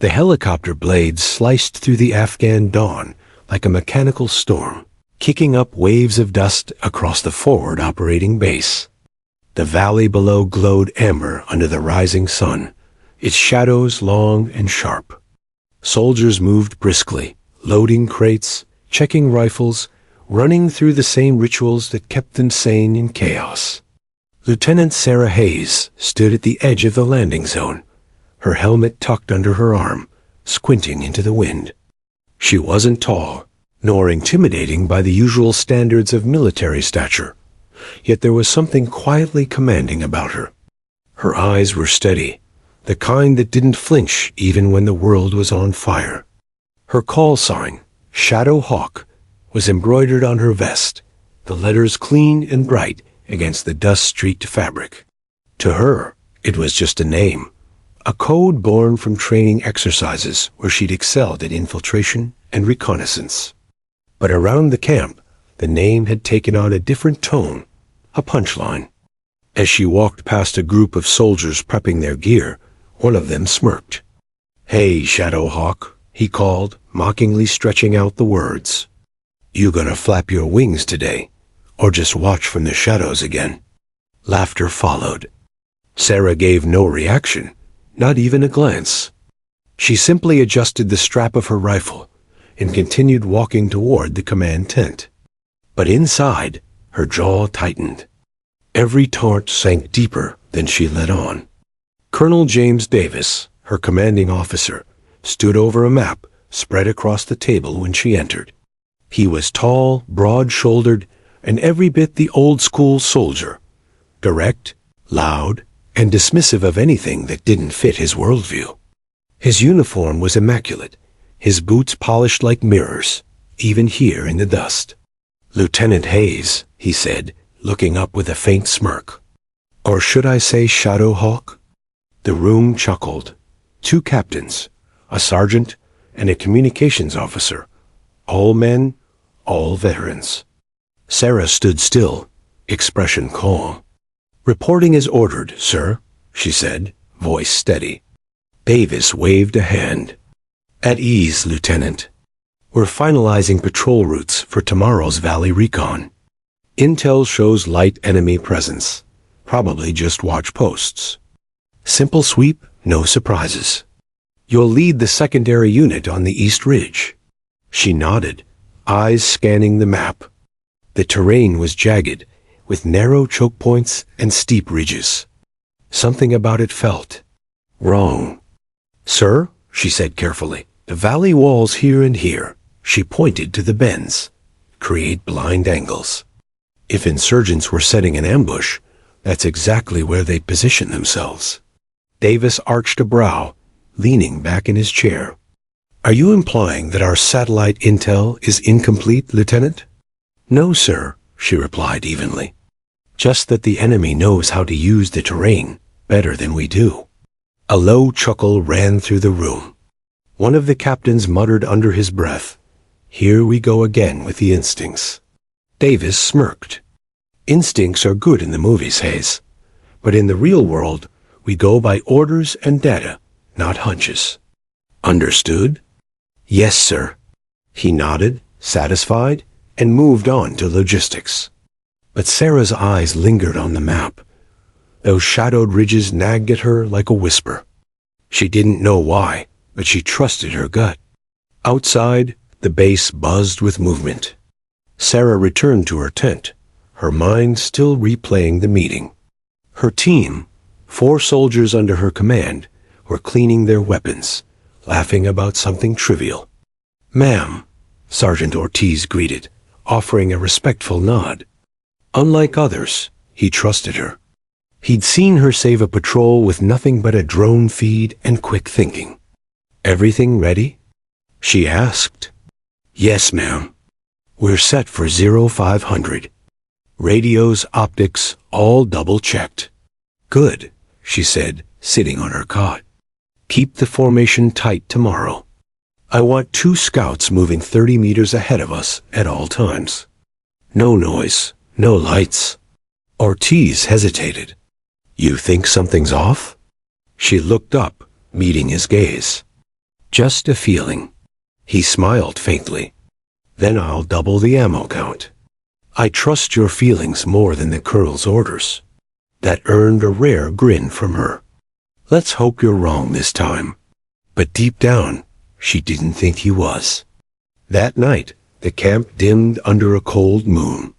The helicopter blades sliced through the Afghan dawn like a mechanical storm, kicking up waves of dust across the forward operating base. The valley below glowed amber under the rising sun, its shadows long and sharp. Soldiers moved briskly, loading crates, checking rifles, running through the same rituals that kept them sane in chaos. Lieutenant Sarah Hayes stood at the edge of the landing zone, her helmet tucked under her arm, squinting into the wind. She wasn't tall, nor intimidating by the usual standards of military stature, yet there was something quietly commanding about her. Her eyes were steady, the kind that didn't flinch even when the world was on fire. Her call sign, Shadow Hawk, was embroidered on her vest, the letters clean and bright against the dust-streaked fabric. To her, it was just a name, a code born from training exercises where she'd excelled at infiltration and reconnaissance. But around the camp, the name had taken on a different tone, a punchline. As she walked past a group of soldiers prepping their gear, one of them smirked. "Hey, Shadow Hawk," he called, mockingly stretching out the words. "You gonna flap your wings today, or just watch from the shadows again?" Laughter followed. Sarah gave no reaction, not even a glance. She simply adjusted the strap of her rifle and continued walking toward the command tent. But inside, her jaw tightened. Every taunt sank deeper than she let on. Colonel James Davis, her commanding officer, stood over a map spread across the table when she entered. He was tall, broad-shouldered, and every bit the old-school soldier, direct, loud, and dismissive of anything that didn't fit his worldview. His uniform was immaculate, his boots polished like mirrors, even here in the dust. "Lieutenant Hayes," he said, looking up with a faint smirk. "Or should I say Shadow Hawk?" The room chuckled. Two captains, a sergeant, and a communications officer, all men, all veterans. Sarah stood still, expression calm. "Reporting as ordered, sir," she said, voice steady. Davis waved a hand. "At ease, Lieutenant. We're finalizing patrol routes for tomorrow's valley recon. Intel shows light enemy presence, probably just watch posts. Simple sweep, no surprises. You'll lead the secondary unit on the East Ridge." She nodded, eyes scanning the map. The terrain was jagged, with narrow choke points and steep ridges. Something about it felt wrong. "Sir," she said carefully, "the valley walls here and here," she pointed to the bends, "create blind angles. If insurgents were setting an ambush, that's exactly where they'd position themselves." Davis arched a brow, leaning back in his chair. "Are you implying that our satellite intel is incomplete, Lieutenant?" "No, sir," she replied evenly. "Just that the enemy knows how to use the terrain better than we do." A low chuckle ran through the room. One of the captains muttered under his breath, "Here we go again with the instincts." Davis smirked. "Instincts are good in the movies, Hayes, but in the real world, we go by orders and data, not hunches." "Understood?" "Yes, sir." He nodded, satisfied, and moved on to logistics. But Sarah's eyes lingered on the map. Those shadowed ridges nagged at her like a whisper. She didn't know why, but she trusted her gut. Outside, the base buzzed with movement. Sarah returned to her tent, her mind still replaying the meeting. Her team, 4 soldiers under her command, were cleaning their weapons, laughing about something trivial. "Ma'am," Sergeant Ortiz greeted, offering a respectful nod. Unlike others, he trusted her. He'd seen her save a patrol with nothing but a drone feed and quick thinking. "Everything ready?" she asked. "Yes, ma'am. We're set for 0500. Radios, optics, all double-checked." "Good," she said, sitting on her cot. "Keep the formation tight tomorrow. I want 2 scouts moving 30 meters ahead of us at all times. No noise, no lights." Ortiz hesitated. "You think something's off?" She looked up, meeting his gaze. Just a feeling. He smiled faintly. Then I'll double the ammo count. I trust your feelings more than the Colonel's orders. That earned a rare grin from her. Let's hope you're wrong this time. But deep down, she didn't think he was. That night, the camp dimmed under a cold moon.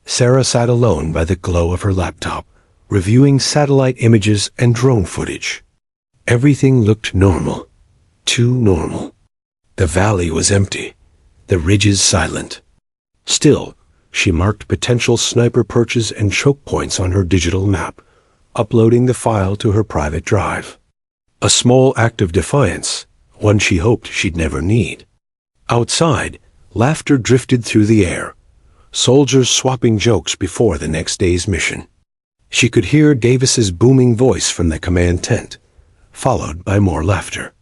Sarah sat alone by the glow of her laptop, reviewing satellite images and drone footage. Everything looked normal. Too normal. The valley was empty, the ridges silent. Still, she marked potential sniper perches and choke points on her digital map, uploading the file to her private drive. A small act of defiance, one she hoped she'd never need. Outside, laughter drifted through the air, soldiers swapping jokes before the next day's mission. She could hear Davis's booming voice from the command tent, followed by more laughter.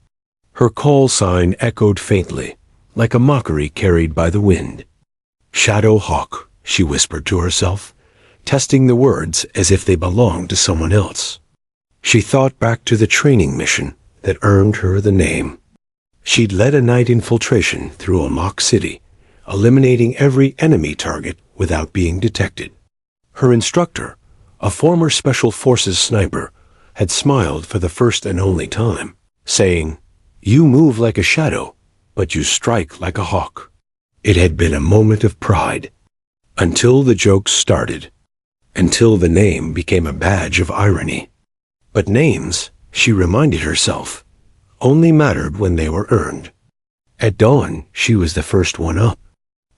Her call sign echoed faintly, like a mockery carried by the wind. Shadow Hawk, she whispered to herself, testing the words as if they belonged to someone else. She thought back to the training mission that earned her the name. She'd led a night infiltration through a mock city, eliminating every enemy target without being detected. Her instructor, a former Special Forces sniper, had smiled for the first and only time, saying, "You move like a shadow, but you strike like a hawk." It had been a moment of pride, until the jokes started, until the name became a badge of irony. But names, she reminded herself, only mattered when they were earned. At dawn, she was the first one up.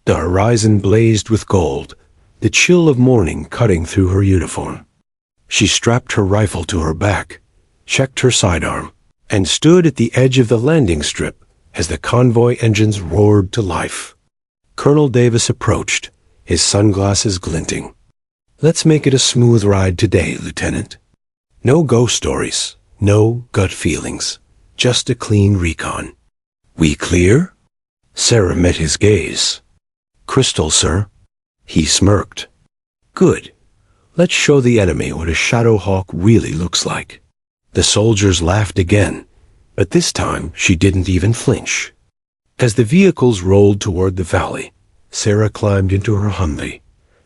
The horizon blazed with gold, the chill of morning cutting through her uniform. She strapped her rifle to her back, checked her sidearm, and stood at the edge of the landing strip as the convoy engines roared to life. Colonel Davis approached, his sunglasses glinting. "Let's make it a smooth ride today, Lieutenant. No ghost stories, no gut feelings, just a clean recon. We clear?" Sarah met his gaze. "Crystal, sir." He smirked. "Good. Let's show the enemy what a Shadow Hawk really looks like." The soldiers laughed again, but this time she didn't even flinch. As the vehicles rolled toward the valley, Sarah climbed into her Humvee,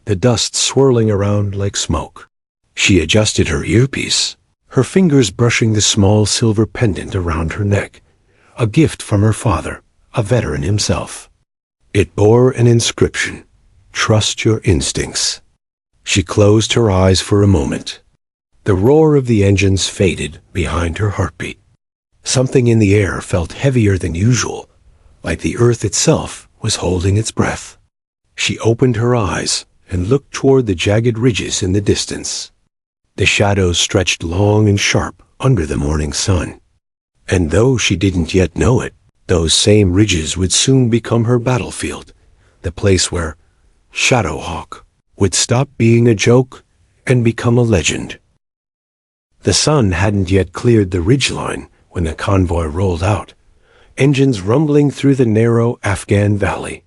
the dust swirling around like smoke. She adjusted her earpiece, her fingers brushing the small silver pendant around her neck, a gift from her father, a veteran himself. It bore an inscription, "Trust your instincts." She closed her eyes for a moment. The roar of the engines faded behind her heartbeat. Something in the air felt heavier than usual, like the earth itself was holding its breath. She opened her eyes and looked toward the jagged ridges in the distance. The shadows stretched long and sharp under the morning sun. And though she didn't yet know it, those same ridges would soon become her battlefield, the place where Shadow Hawk would stop being a joke and become a legend. The sun hadn't yet cleared the ridgeline when the convoy rolled out, engines rumbling through the narrow Afghan valley.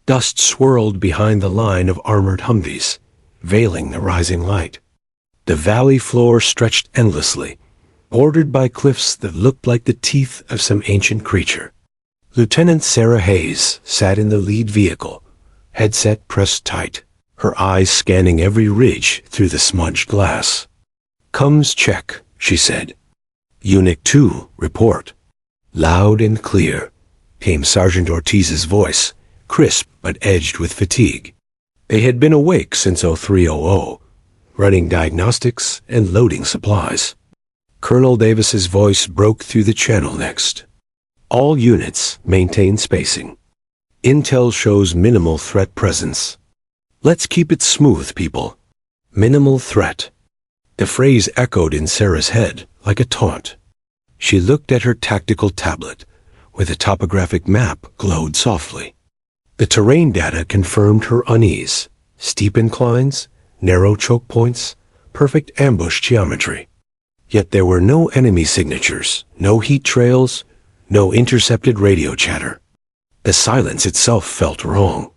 Dust swirled behind the line of armored Humvees, veiling the rising light. The valley floor stretched endlessly, bordered by cliffs that looked like the teeth of some ancient creature. Lieutenant Sarah Hayes sat in the lead vehicle, headset pressed tight, her eyes scanning every ridge through the smudged glass. "Comes check," she said. "Unit 2, report." Loud and clear came Sergeant Ortiz's voice, crisp but edged with fatigue. They had been awake since 0300, running diagnostics and loading supplies. Colonel Davis's voice broke through the channel next. "All units maintain spacing. Intel shows minimal threat presence. Let's keep it smooth, people. Minimal threat." The phrase echoed in Sarah's head like a taunt. She looked at her tactical tablet, where the topographic map glowed softly. The terrain data confirmed her unease. Steep inclines, narrow choke points, perfect ambush geometry. Yet there were no enemy signatures, no heat trails, no intercepted radio chatter. The silence itself felt wrong.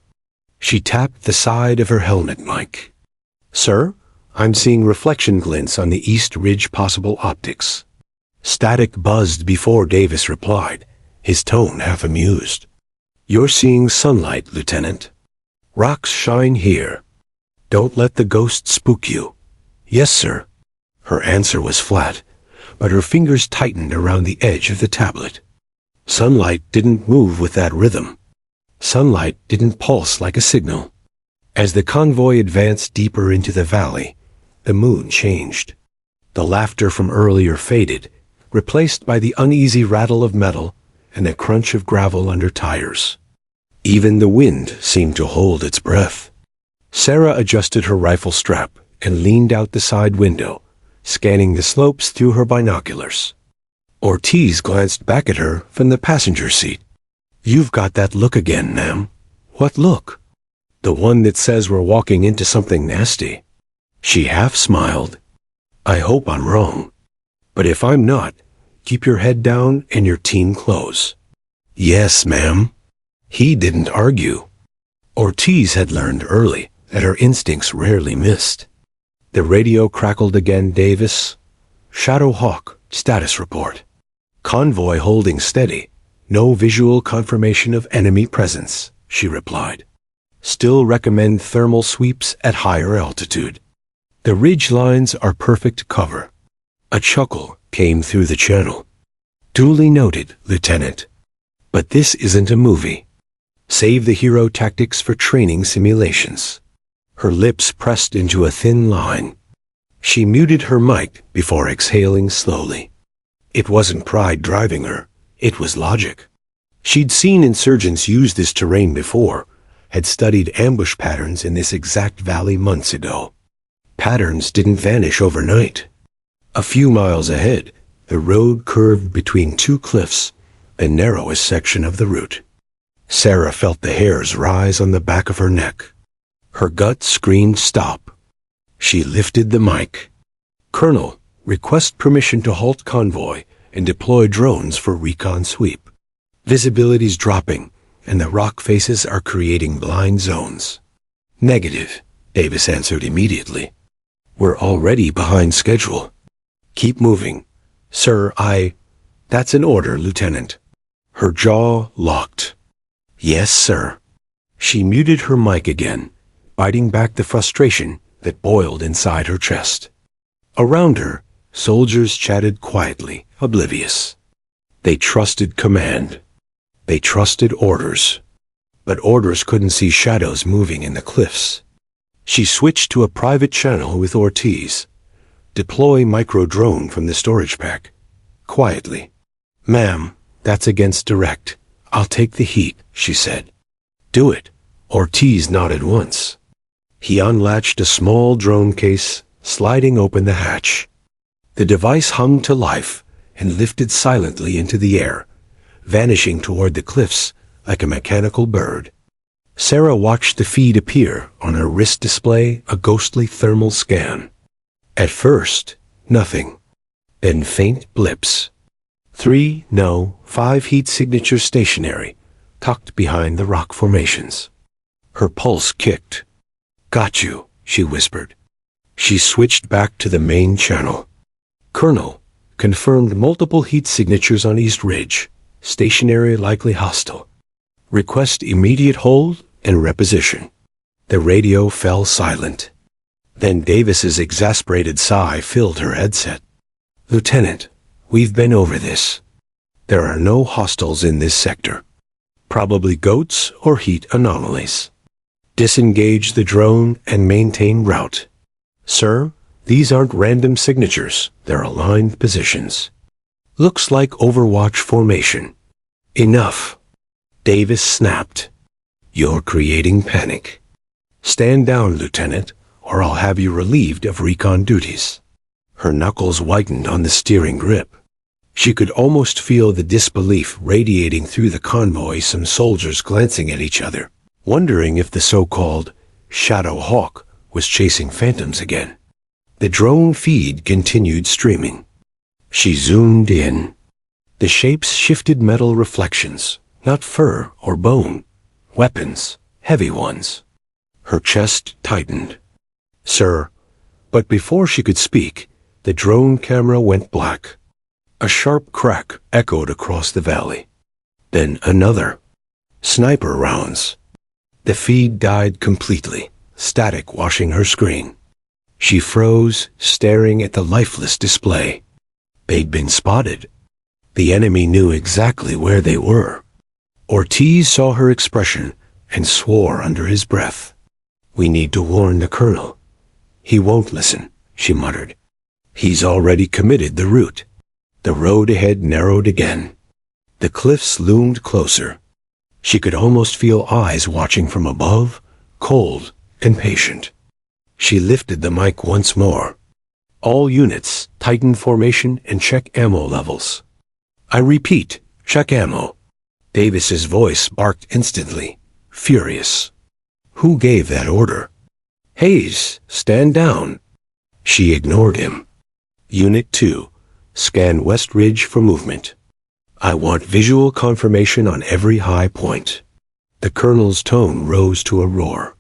She tapped the side of her helmet mic. "Sir, I'm seeing reflection glints on the east ridge, possible optics." Static buzzed before Davis replied, his tone half amused. "You're seeing sunlight, Lieutenant. Rocks shine here. Don't let the ghost spook you." "Yes, sir." Her answer was flat, but her fingers tightened around the edge of the tablet. Sunlight didn't move with that rhythm. Sunlight didn't pulse like a signal. As the convoy advanced deeper into the valley, the mood changed. The laughter from earlier faded, replaced by the uneasy rattle of metal and the crunch of gravel under tires. Even the wind seemed to hold its breath. Sarah adjusted her rifle strap and leaned out the side window, scanning the slopes through her binoculars. Ortiz glanced back at her from the passenger seat. "You've got that look again, ma'am." "What look?" "The one that says we're walking into something nasty." She half smiled. "I hope I'm wrong. But if I'm not, keep your head down and your team close." "Yes, ma'am." He didn't argue. Ortiz had learned early that her instincts rarely missed. The radio crackled again. "Davis. Shadow Hawk, status report. Convoy holding steady. No visual confirmation of enemy presence," she replied. "Still recommend thermal sweeps at higher altitude. The ridge lines are perfect cover." A chuckle came through the channel. "Duly noted, Lieutenant. But this isn't a movie. Save the hero tactics for training simulations." Her lips pressed into a thin line. She muted her mic before exhaling slowly. It wasn't pride driving her. It was logic. She'd seen insurgents use this terrain before, had studied ambush patterns in this exact valley months ago. Patterns didn't vanish overnight. A few miles ahead, the road curved between two cliffs, the narrowest section of the route. Sarah felt the hairs rise on the back of her neck. Her gut screamed stop. She lifted the mic. "Colonel, request permission to halt convoy and deploy drones for recon sweep. Visibility's dropping, and the rock faces are creating blind zones." "Negative," Davis answered immediately. "We're already behind schedule." "Keep moving." "Sir, That's an order, Lieutenant." Her jaw locked. "Yes, sir." She muted her mic again, biting back the frustration that boiled inside her chest. Around her, soldiers chatted quietly, oblivious. They trusted command. They trusted orders. But orders couldn't see shadows moving in the cliffs. She switched to a private channel with Ortiz. "Deploy micro-drone from the storage pack." Quietly. "Ma'am, that's against direct. I'll take the heat," she said. "Do it." Ortiz nodded once. He unlatched a small drone case, sliding open the hatch. The device hung to life and lifted silently into the air, vanishing toward the cliffs like a mechanical bird. Sarah watched the feed appear on her wrist display, a ghostly thermal scan. At first, nothing. Then faint blips. 3, no, 5 heat signatures stationary, tucked behind the rock formations. Her pulse kicked. "Got you," she whispered. She switched back to the main channel. "Colonel, confirmed multiple heat signatures on East Ridge. Stationary, likely hostile. Request immediate hold and reposition." The radio fell silent. Then Davis's exasperated sigh filled her headset. "Lieutenant, we've been over this. There are no hostiles in this sector. Probably goats or heat anomalies. Disengage the drone and maintain route." "Sir, these aren't random signatures. They're aligned positions. Looks like Overwatch formation." "Enough." Davis snapped. "You're creating panic. Stand down, Lieutenant, or I'll have you relieved of recon duties." Her knuckles whitened on the steering grip. She could almost feel the disbelief radiating through the convoy, some soldiers glancing at each other, wondering if the so-called Shadow Hawk was chasing phantoms again. The drone feed continued streaming. She zoomed in. The shapes shifted metal reflections, not fur or bone. Weapons, heavy ones. Her chest tightened. "Sir," but before she could speak, the drone camera went black. A sharp crack echoed across the valley. Then another. Sniper rounds. The feed died completely, static washing her screen. She froze, staring at the lifeless display. They'd been spotted. The enemy knew exactly where they were. Ortiz saw her expression and swore under his breath. "We need to warn the colonel." "He won't listen," she muttered. "He's already committed the route." The road ahead narrowed again. The cliffs loomed closer. She could almost feel eyes watching from above, cold and patient. She lifted the mic once more. "All units, tighten formation and check ammo levels." "I repeat, check ammo." Davis's voice barked instantly, furious. "Who gave that order?" "Hayes, stand down." She ignored him. "Unit 2, scan West Ridge for movement. I want visual confirmation on every high point." The colonel's tone rose to a roar.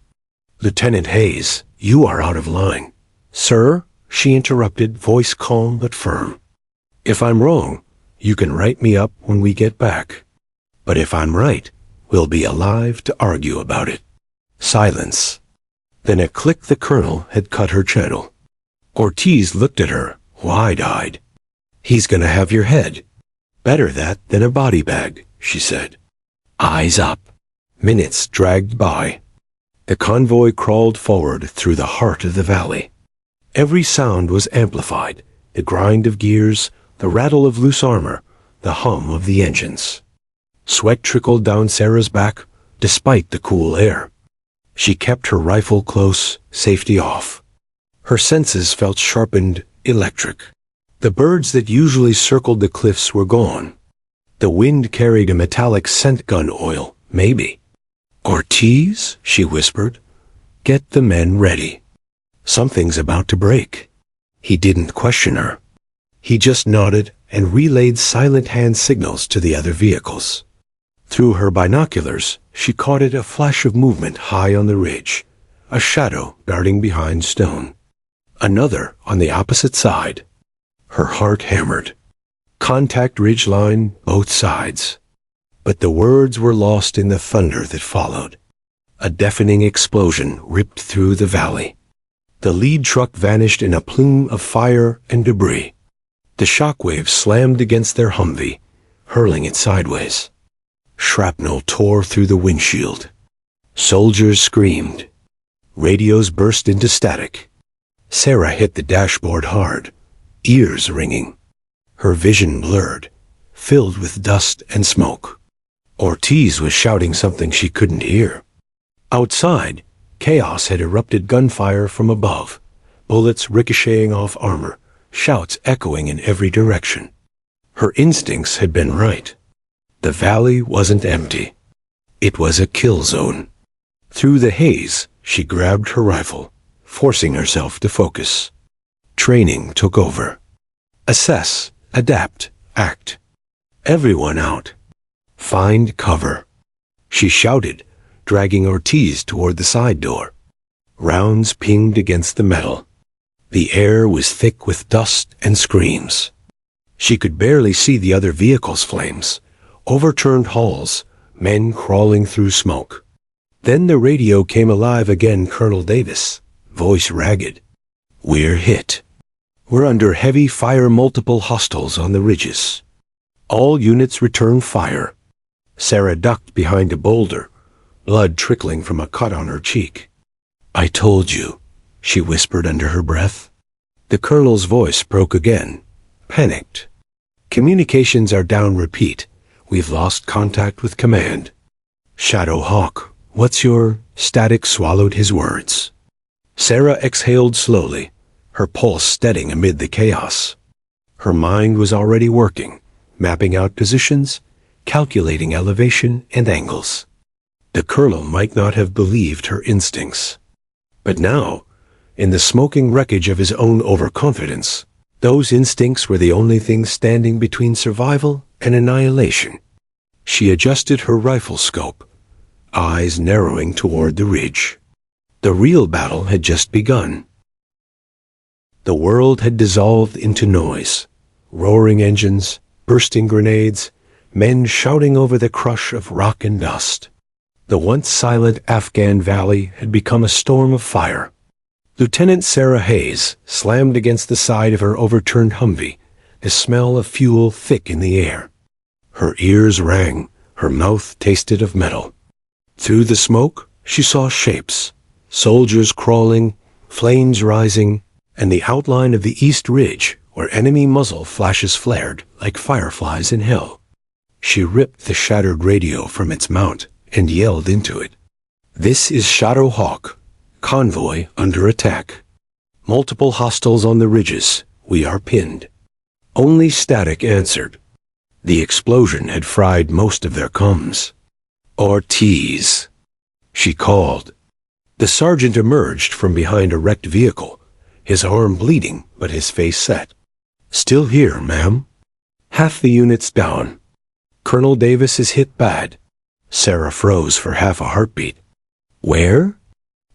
"Lieutenant Hayes, you are out of line." "Sir," she interrupted, voice calm but firm. "If I'm wrong, you can write me up when we get back. But if I'm right, we'll be alive to argue about it." Silence. Then a click. The colonel had cut her channel. Ortiz looked at her, wide-eyed. "He's gonna have your head." "Better that than a body bag," she said. Eyes up. Minutes dragged by. The convoy crawled forward through the heart of the valley. Every sound was amplified, the grind of gears, the rattle of loose armor, the hum of the engines. Sweat trickled down Sarah's back, despite the cool air. She kept her rifle close, safety off. Her senses felt sharpened, electric. The birds that usually circled the cliffs were gone. The wind carried a metallic scent gun oil, maybe. "Ortiz," she whispered, "get the men ready. Something's about to break." He didn't question her. He just nodded and relayed silent hand signals to the other vehicles. Through her binoculars, she caught a flash of movement high on the ridge, a shadow darting behind stone. Another on the opposite side. Her heart hammered. Contact ridge line, both sides. But the words were lost in the thunder that followed. A deafening explosion ripped through the valley. The lead truck vanished in a plume of fire and debris. The shockwaves slammed against their Humvee, hurling it sideways. Shrapnel tore through the windshield. Soldiers screamed. Radios burst into static. Sarah hit the dashboard hard, ears ringing. Her vision blurred, filled with dust and smoke. Ortiz was shouting something she couldn't hear. Outside, chaos had erupted. Gunfire from above, bullets ricocheting off armor, shouts echoing in every direction. Her instincts had been right. The valley wasn't empty. It was a kill zone. Through the haze, she grabbed her rifle, forcing herself to focus. Training took over. Assess, adapt, act. Everyone out. Find cover. She shouted, dragging Ortiz toward the side door. Rounds pinged against the metal. The air was thick with dust and screams. She could barely see the other vehicles' flames, overturned hulls, men crawling through smoke. Then the radio came alive again. Colonel Davis, voice ragged. "We're hit. We're under heavy fire. Multiple hostiles on the ridges. All units return fire." Sarah ducked behind a boulder, blood trickling from a cut on her cheek. "I told you," she whispered under her breath. The colonel's voice broke again, panicked. "Communications are down. Repeat. We've lost contact with command." "Shadow Hawk, what's your—" Static swallowed his words. Sarah exhaled slowly, her pulse steadying amid the chaos. Her mind was already working, mapping out positions, calculating elevation and angles. The colonel might not have believed her instincts. But now, in the smoking wreckage of his own overconfidence, those instincts were the only things standing between survival and annihilation. She adjusted her rifle scope, eyes narrowing toward the ridge. The real battle had just begun. The world had dissolved into noise, roaring engines, bursting grenades, men shouting over the crush of rock and dust. The once silent Afghan valley had become a storm of fire. Lieutenant Sarah Hayes slammed against the side of her overturned Humvee, the smell of fuel thick in the air. Her ears rang, her mouth tasted of metal. Through the smoke, she saw shapes, soldiers crawling, flames rising, and the outline of the East Ridge, where enemy muzzle flashes flared like fireflies in hell. She ripped the shattered radio from its mount and yelled into it. "This is Shadow Hawk. Convoy under attack. Multiple hostiles on the ridges. We are pinned." Only static answered. The explosion had fried most of their comms. "Ortiz," she called. The sergeant emerged from behind a wrecked vehicle, his arm bleeding but his face set. "Still here, ma'am." "Half the unit's down. Colonel Davis is hit bad." Sarah froze for half a heartbeat. "Where?"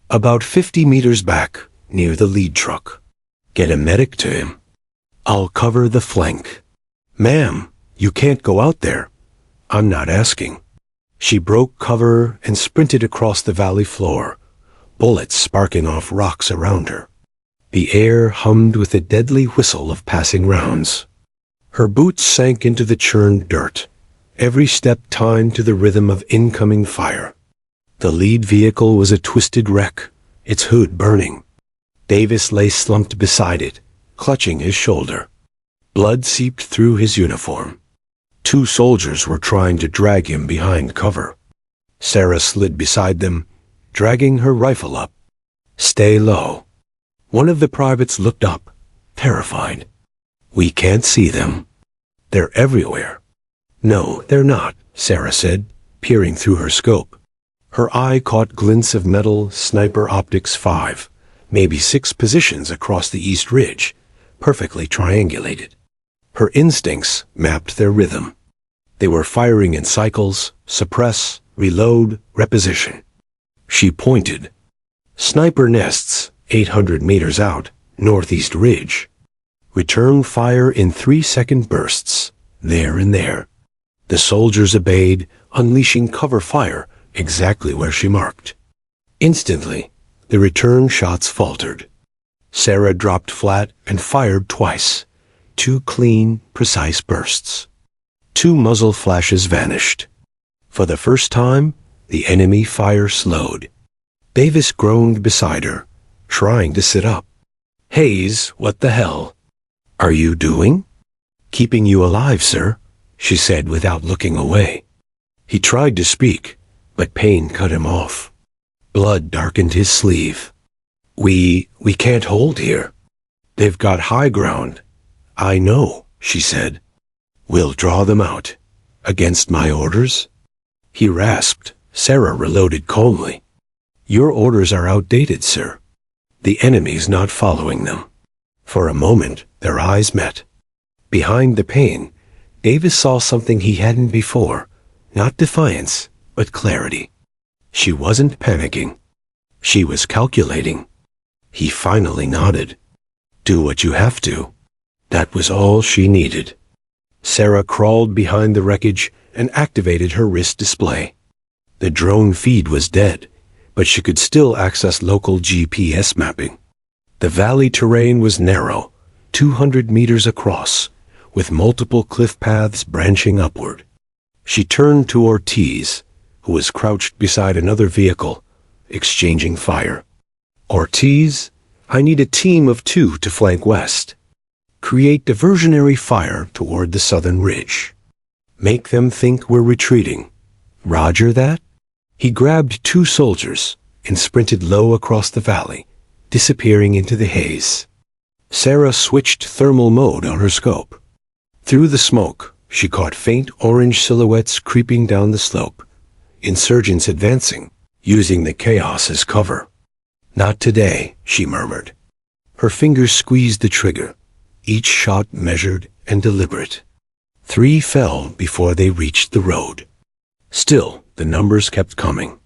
"About 50 meters back, near the lead truck." "Get a medic to him." "I'll cover the flank." "Ma'am, you can't go out there." "I'm not asking." She broke cover and sprinted across the valley floor, bullets sparking off rocks around her. The air hummed with the deadly whistle of passing rounds. Her boots sank into the churned dirt, every step timed to the rhythm of incoming fire. The lead vehicle was a twisted wreck, its hood burning. Davis lay slumped beside it, clutching his shoulder. Blood seeped through his uniform. 2 soldiers were trying to drag him behind cover. Sarah slid beside them, dragging her rifle up. "Stay low." One of the privates looked up, terrified. "We can't see them. They're everywhere." "No, they're not," Sarah said, peering through her scope. Her eye caught glints of metal sniper optics 5, maybe 6 positions across the East Ridge, perfectly triangulated. Her instincts mapped their rhythm. They were firing in cycles, suppress, reload, reposition. She pointed. "Sniper nests, 800 meters out, Northeast Ridge. Return fire in 3-second bursts, there and there." The soldiers obeyed, unleashing cover fire exactly where she marked. Instantly, the return shots faltered. Sarah dropped flat and fired twice. 2 clean, precise bursts. 2 muzzle flashes vanished. For the first time, the enemy fire slowed. Davis groaned beside her, trying to sit up. "Hayes, what the hell are you doing?" "Keeping you alive, sir," she said without looking away. He tried to speak, but pain cut him off. Blood darkened his sleeve. We can't hold here. They've got high ground." "I know," she said. "We'll draw them out. Against my orders?" He rasped. Sarah reloaded calmly. "Your orders are outdated, sir. The enemy's not following them." For a moment, their eyes met. Behind the pain, Davis saw something he hadn't before. Not defiance, but clarity. She wasn't panicking. She was calculating. He finally nodded. "Do what you have to." That was all she needed. Sarah crawled behind the wreckage and activated her wrist display. The drone feed was dead, but she could still access local GPS mapping. The valley terrain was narrow, 200 meters across, with multiple cliff paths branching upward. She turned to Ortiz, who was crouched beside another vehicle, exchanging fire. "Ortiz, I need a team of 2 to flank west. Create diversionary fire toward the southern ridge. Make them think we're retreating. Roger that?" He grabbed 2 soldiers and sprinted low across the valley, disappearing into the haze. Sarah switched thermal mode on her scope. Through the smoke, she caught faint orange silhouettes creeping down the slope. Insurgents advancing, using the chaos as cover. "Not today," she murmured. Her fingers squeezed the trigger, each shot measured and deliberate. 3 fell before they reached the road. Still, the numbers kept coming.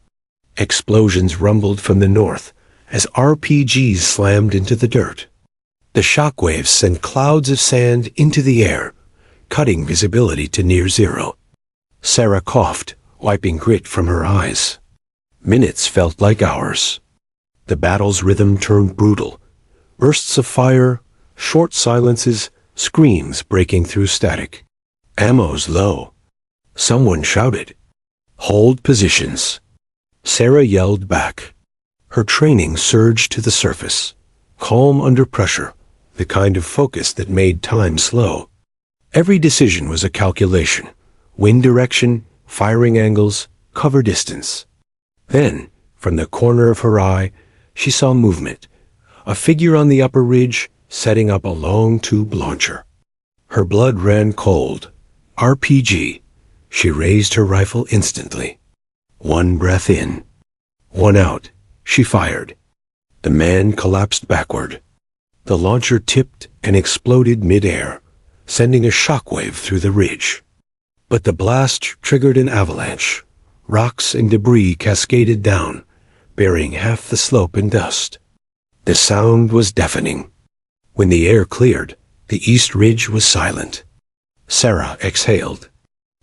Explosions rumbled from the north as RPGs slammed into the dirt. The shockwaves sent clouds of sand into the air, cutting visibility to near zero. Sarah coughed, wiping grit from her eyes. Minutes felt like hours. The battle's rhythm turned brutal. Bursts of fire, short silences, screams breaking through static. Ammo's low. Someone shouted, "Hold positions." Sarah yelled back. Her training surged to the surface. Calm under pressure, the kind of focus that made time slow. Every decision was a calculation. Wind direction, firing angles, cover distance. Then, from the corner of her eye, she saw movement. A figure on the upper ridge, setting up a long tube launcher. Her blood ran cold. RPG. She raised her rifle instantly. One breath in. One out. She fired. The man collapsed backward. The launcher tipped and exploded mid-air, sending a shockwave through the ridge. But the blast triggered an avalanche. Rocks and debris cascaded down, burying half the slope in dust. The sound was deafening. When the air cleared, the east ridge was silent. Sarah exhaled.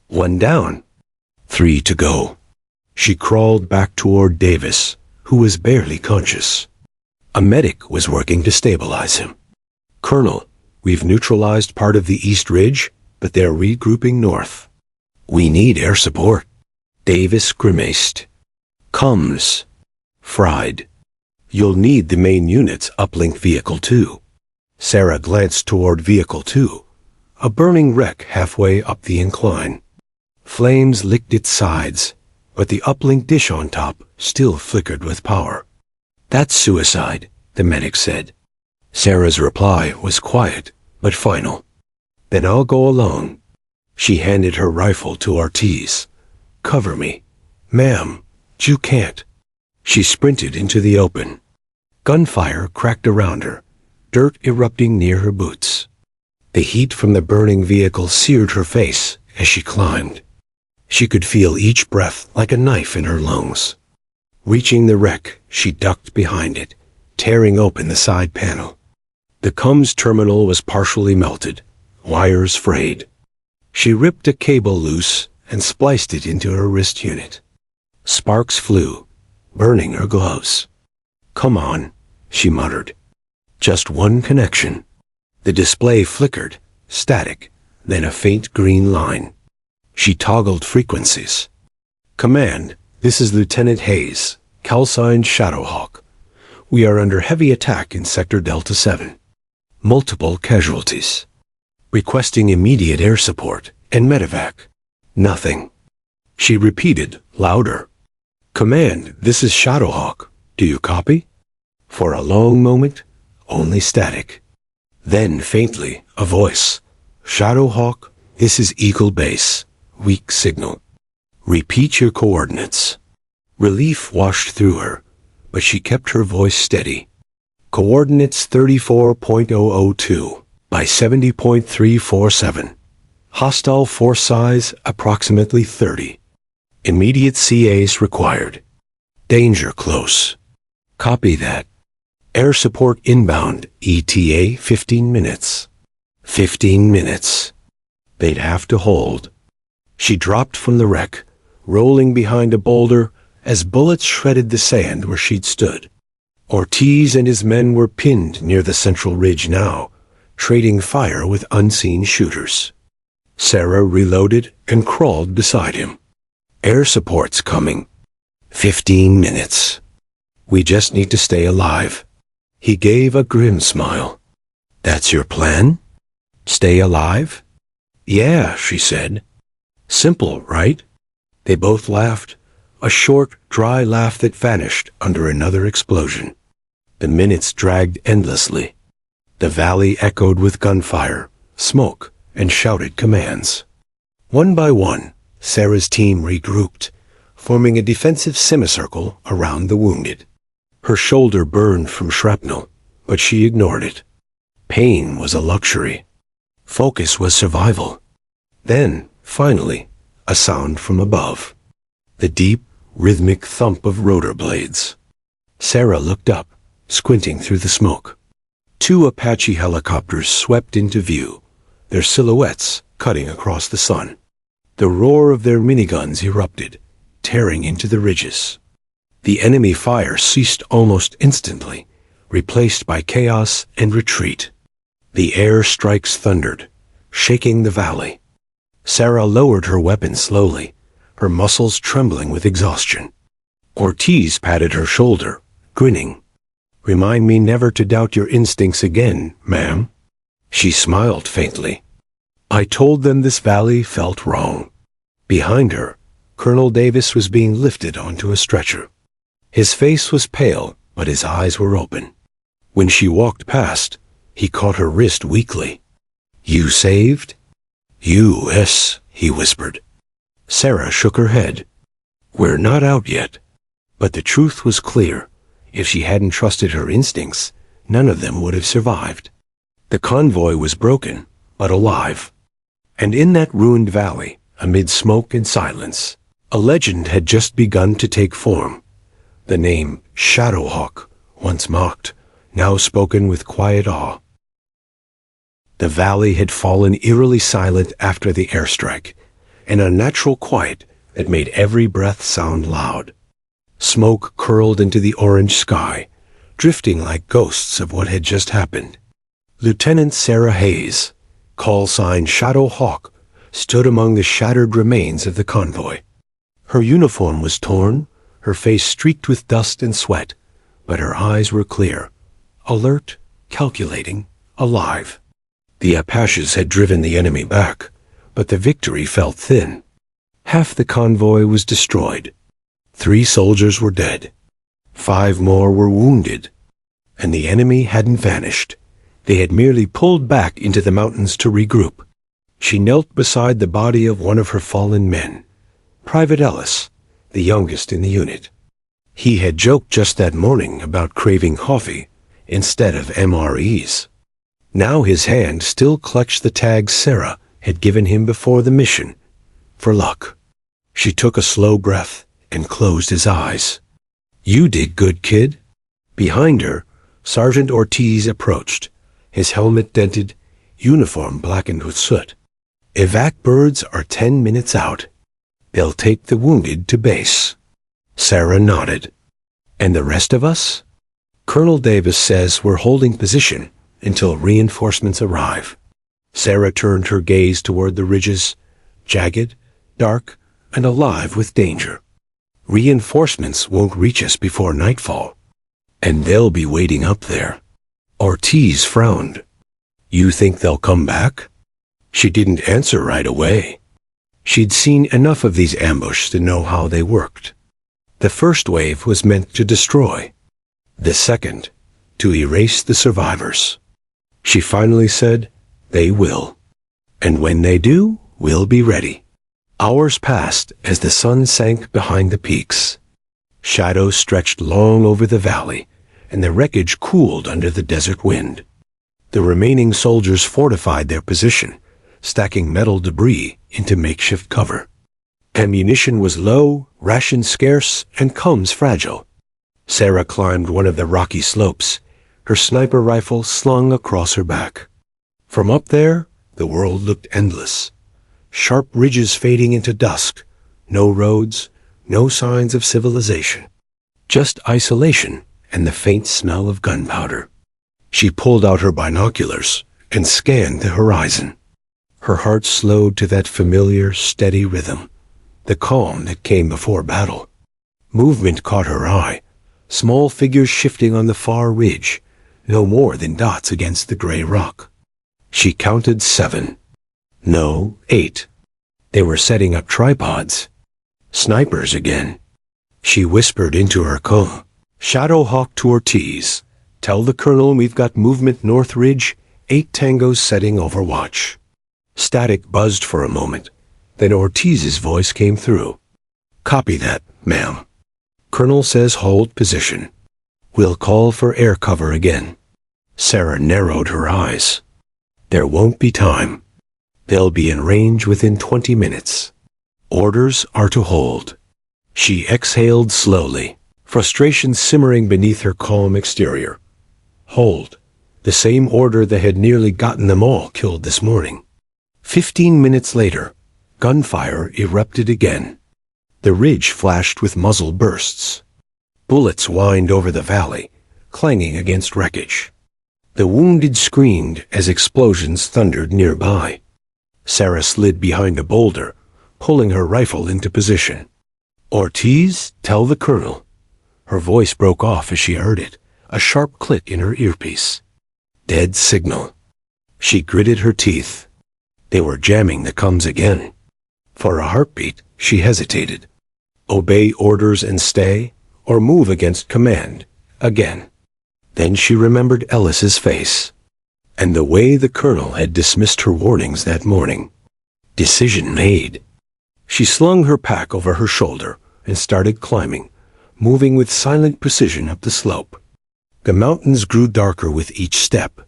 One down. 3 to go. She crawled back toward Davis, who was barely conscious. A medic was working to stabilize him. "Colonel, we've neutralized part of the east ridge, but they're regrouping north. We need air support." Davis grimaced. "Comms. Fried. You'll need the main unit's uplink Vehicle 2. Sarah glanced toward Vehicle 2, a burning wreck halfway up the incline. Flames licked its sides, but the uplink dish on top still flickered with power. "That's suicide," the medic said. Sarah's reply was quiet, but final. "Then I'll go alone." She handed her rifle to Ortiz. "Cover me." "Ma'am, you can't." She sprinted into the open. Gunfire cracked around her, dirt erupting near her boots. The heat from the burning vehicle seared her face as she climbed. She could feel each breath like a knife in her lungs. Reaching the wreck, she ducked behind it, tearing open the side panel. The comms terminal was partially melted, wires frayed. She ripped a cable loose and spliced it into her wrist unit. Sparks flew, burning her gloves. "Come on," she muttered. Just one connection. The display flickered, static, then a faint green line. She toggled frequencies. "Command, this is Lieutenant Hayes, calcined Shadowhawk. We are under heavy attack in Sector Delta 7. Multiple casualties. Requesting immediate air support and medevac." Nothing. She repeated, louder. "Command, this is Shadowhawk. Do you copy?" For a long moment, only static. Then, faintly, a voice. "Shadowhawk, this is Eagle Base. Weak signal. Repeat your coordinates." Relief washed through her, but she kept her voice steady. "Coordinates 34.002 by 70.347. Hostile force size approximately 30. Immediate CAs required. Danger close." "Copy that. Air support inbound, ETA 15 minutes. 15 minutes. They'd have to hold. She dropped from the wreck, rolling behind a boulder as bullets shredded the sand where she'd stood. Ortiz and his men were pinned near the central ridge now, trading fire with unseen shooters. Sarah reloaded and crawled beside him. "Air support's coming. 15 minutes. We just need to stay alive." He gave a grim smile. "That's your plan? Stay alive?" "Yeah," she said. "Simple, right?" They both laughed, a short, dry laugh that vanished under another explosion. The minutes dragged endlessly. The valley echoed with gunfire, smoke, and shouted commands. One by one, Sarah's team regrouped, forming a defensive semicircle around the wounded. Her shoulder burned from shrapnel, but she ignored it. Pain was a luxury. Focus was survival. Then, finally, a sound from above. The deep, rhythmic thump of rotor blades. Sarah looked up, squinting through the smoke. 2 Apache helicopters swept into view, their silhouettes cutting across the sun. The roar of their miniguns erupted, tearing into the ridges. The enemy fire ceased almost instantly, replaced by chaos and retreat. The air strikes thundered, shaking the valley. Sarah lowered her weapon slowly, her muscles trembling with exhaustion. Ortiz patted her shoulder, grinning. "Remind me never to doubt your instincts again, ma'am." She smiled faintly. "I told them this valley felt wrong." Behind her, Colonel Davis was being lifted onto a stretcher. His face was pale, but his eyes were open. When she walked past, he caught her wrist weakly. "You saved?" "U.S.," he whispered. Sarah shook her head. "We're not out yet." But the truth was clear. If she hadn't trusted her instincts, none of them would have survived. The convoy was broken, but alive. And in that ruined valley, amid smoke and silence, a legend had just begun to take form. The name Shadowhawk, once mocked, now spoken with quiet awe. The valley had fallen eerily silent after the airstrike, an unnatural quiet that made every breath sound loud. Smoke curled into the orange sky, drifting like ghosts of what had just happened. Lieutenant Sarah Hayes, call sign Shadow Hawk, stood among the shattered remains of the convoy. Her uniform was torn, her face streaked with dust and sweat, but her eyes were clear, alert, calculating, alive. The Apaches had driven the enemy back, but the victory felt thin. Half the convoy was destroyed. 3 soldiers were dead. 5 more were wounded. And the enemy hadn't vanished. They had merely pulled back into the mountains to regroup. She knelt beside the body of one of her fallen men, Private Ellis, the youngest in the unit. He had joked just that morning about craving coffee instead of MREs. Now his hand still clutched the tag Sarah had given him before the mission, for luck. She took a slow breath and closed his eyes. "You did good, kid." Behind her, Sergeant Ortiz approached, his helmet dented, uniform blackened with soot. "Evac birds are 10 minutes out. They'll take the wounded to base." Sarah nodded. "And the rest of us?" "Colonel Davis says we're holding position until reinforcements arrive." Sarah turned her gaze toward the ridges, jagged, dark, and alive with danger. "Reinforcements won't reach us before nightfall, and they'll be waiting up there." Ortiz frowned. "You think they'll come back?" She didn't answer right away. She'd seen enough of these ambushes to know how they worked. The first wave was meant to destroy. The second, to erase the survivors. She finally said, "They will. And when they do, we'll be ready." Hours passed as the sun sank behind the peaks. Shadows stretched long over the valley, and the wreckage cooled under the desert wind. The remaining soldiers fortified their position, stacking metal debris into makeshift cover. Ammunition was low, rations scarce, and combs fragile. Sarah climbed one of the rocky slopes, her sniper rifle slung across her back. From up there, the world looked endless. Sharp ridges fading into dusk, no roads, no signs of civilization. Just isolation and the faint smell of gunpowder. She pulled out her binoculars and scanned the horizon. Her heart slowed to that familiar, steady rhythm, the calm that came before battle. Movement caught her eye, small figures shifting on the far ridge, no more than dots against the gray rock. She counted 7. No, 8. They were setting up tripods. Snipers again. She whispered into her cone. "Shadowhawk to Ortiz. Tell the colonel we've got movement North Ridge, 8 tangos setting overwatch." Static buzzed for a moment. Then Ortiz's voice came through. "Copy that, ma'am. Colonel says hold position. We'll call for air cover again." Sarah narrowed her eyes. "There won't be time. They'll be in range within 20 minutes. Orders are to hold." She exhaled slowly, frustration simmering beneath her calm exterior. Hold. The same order that had nearly gotten them all killed this morning. 15 minutes later, Gunfire erupted again. The ridge flashed with muzzle bursts. Bullets whined over the valley, clanging against wreckage. The wounded screamed as explosions thundered nearby. Sarah slid behind a boulder, pulling her rifle into position. "Ortiz, tell the colonel." Her voice broke off as she heard it, a sharp click in her earpiece. Dead signal. She gritted her teeth. They were jamming the comms again. For a heartbeat, she hesitated. Obey orders and stay, or move against command, again. Then she remembered Ellis's face, and the way the colonel had dismissed her warnings that morning. Decision made. She slung her pack over her shoulder and started climbing, moving with silent precision up the slope. The mountains grew darker with each step,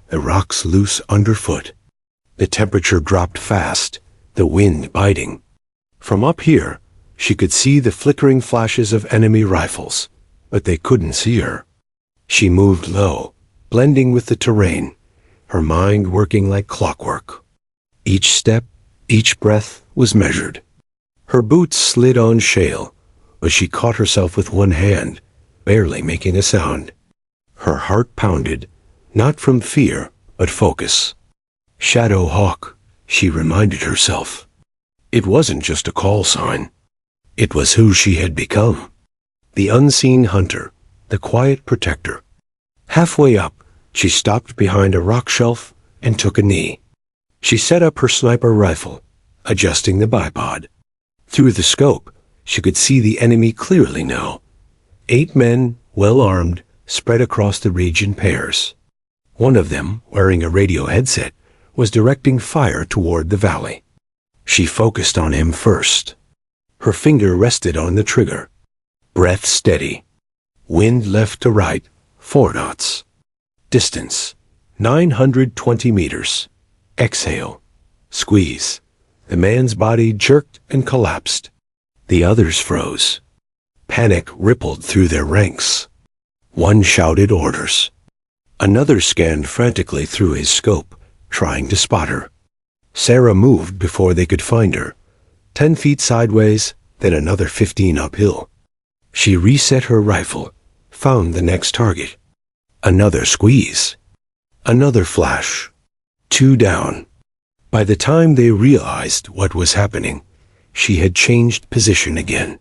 the rocks loose underfoot. The temperature dropped fast, the wind biting. From up here, she could see the flickering flashes of enemy rifles, but they couldn't see her. She moved low, blending with the terrain, her mind working like clockwork. Each step, each breath was measured. Her boots slid on shale, but she caught herself with one hand, barely making a sound. Her heart pounded, not from fear, but focus. Shadow Hawk, she reminded herself. It wasn't just a call sign. It was who she had become. The unseen hunter, the quiet protector. Halfway up, she stopped behind a rock shelf and took a knee. She set up her sniper rifle, adjusting the bipod. Through the scope, she could see the enemy clearly now. 8 men, well armed, spread across the ridge in pairs. One of them, wearing a radio headset, was directing fire toward the valley. She focused on him first. Her finger rested on the trigger. Breath steady. Wind left to right, 4 knots. Distance, 920 meters. Exhale. Squeeze. The man's body jerked and collapsed. The others froze. Panic rippled through their ranks. One shouted orders. Another scanned frantically through his scope, trying to spot her. Sarah moved before they could find her. 10 feet sideways, then another 15 uphill. She reset her rifle, found the next target. Another squeeze. Another flash. 2 down. By the time they realized what was happening, she had changed position again.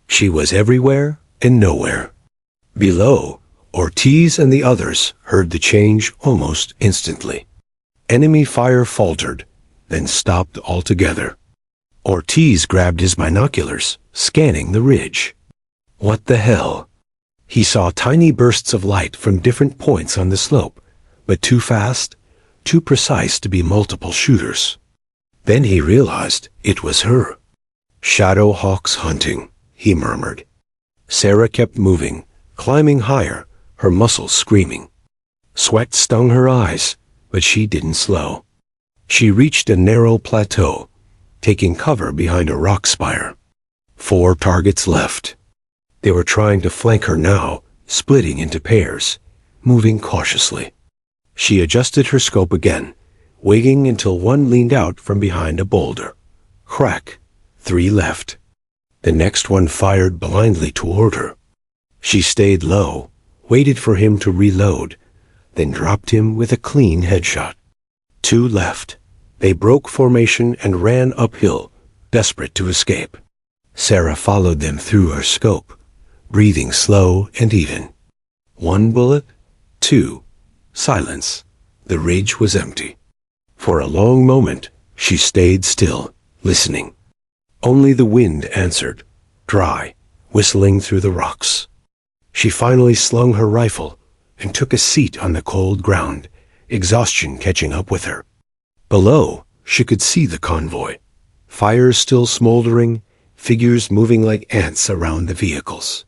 She was everywhere and nowhere. Below, Ortiz and the others heard the change almost instantly. Enemy fire faltered, then stopped altogether. Ortiz grabbed his binoculars, scanning the ridge. What the hell? He saw tiny bursts of light from different points on the slope, but too fast, too precise to be multiple shooters. Then he realized it was her. Shadow Hawk's hunting, he murmured. Sarah kept moving, climbing higher, her muscles screaming. Sweat stung her eyes, but she didn't slow. She reached a narrow plateau, taking cover behind a rock spire. 4 targets left. They were trying to flank her now, splitting into pairs, moving cautiously. She adjusted her scope again, waiting until one leaned out from behind a boulder. Crack. 3 left. The next one fired blindly toward her. She stayed low, waited for him to reload, then dropped him with a clean headshot. 2 left. They broke formation and ran uphill, desperate to escape. Sarah followed them through her scope, breathing slow and even. 1 bullet, 2. Silence. The ridge was empty. For a long moment, she stayed still, listening. Only the wind answered, dry, whistling through the rocks. She finally slung her rifle and took a seat on the cold ground, exhaustion catching up with her. Below, she could see the convoy. Fires still smoldering, figures moving like ants around the vehicles.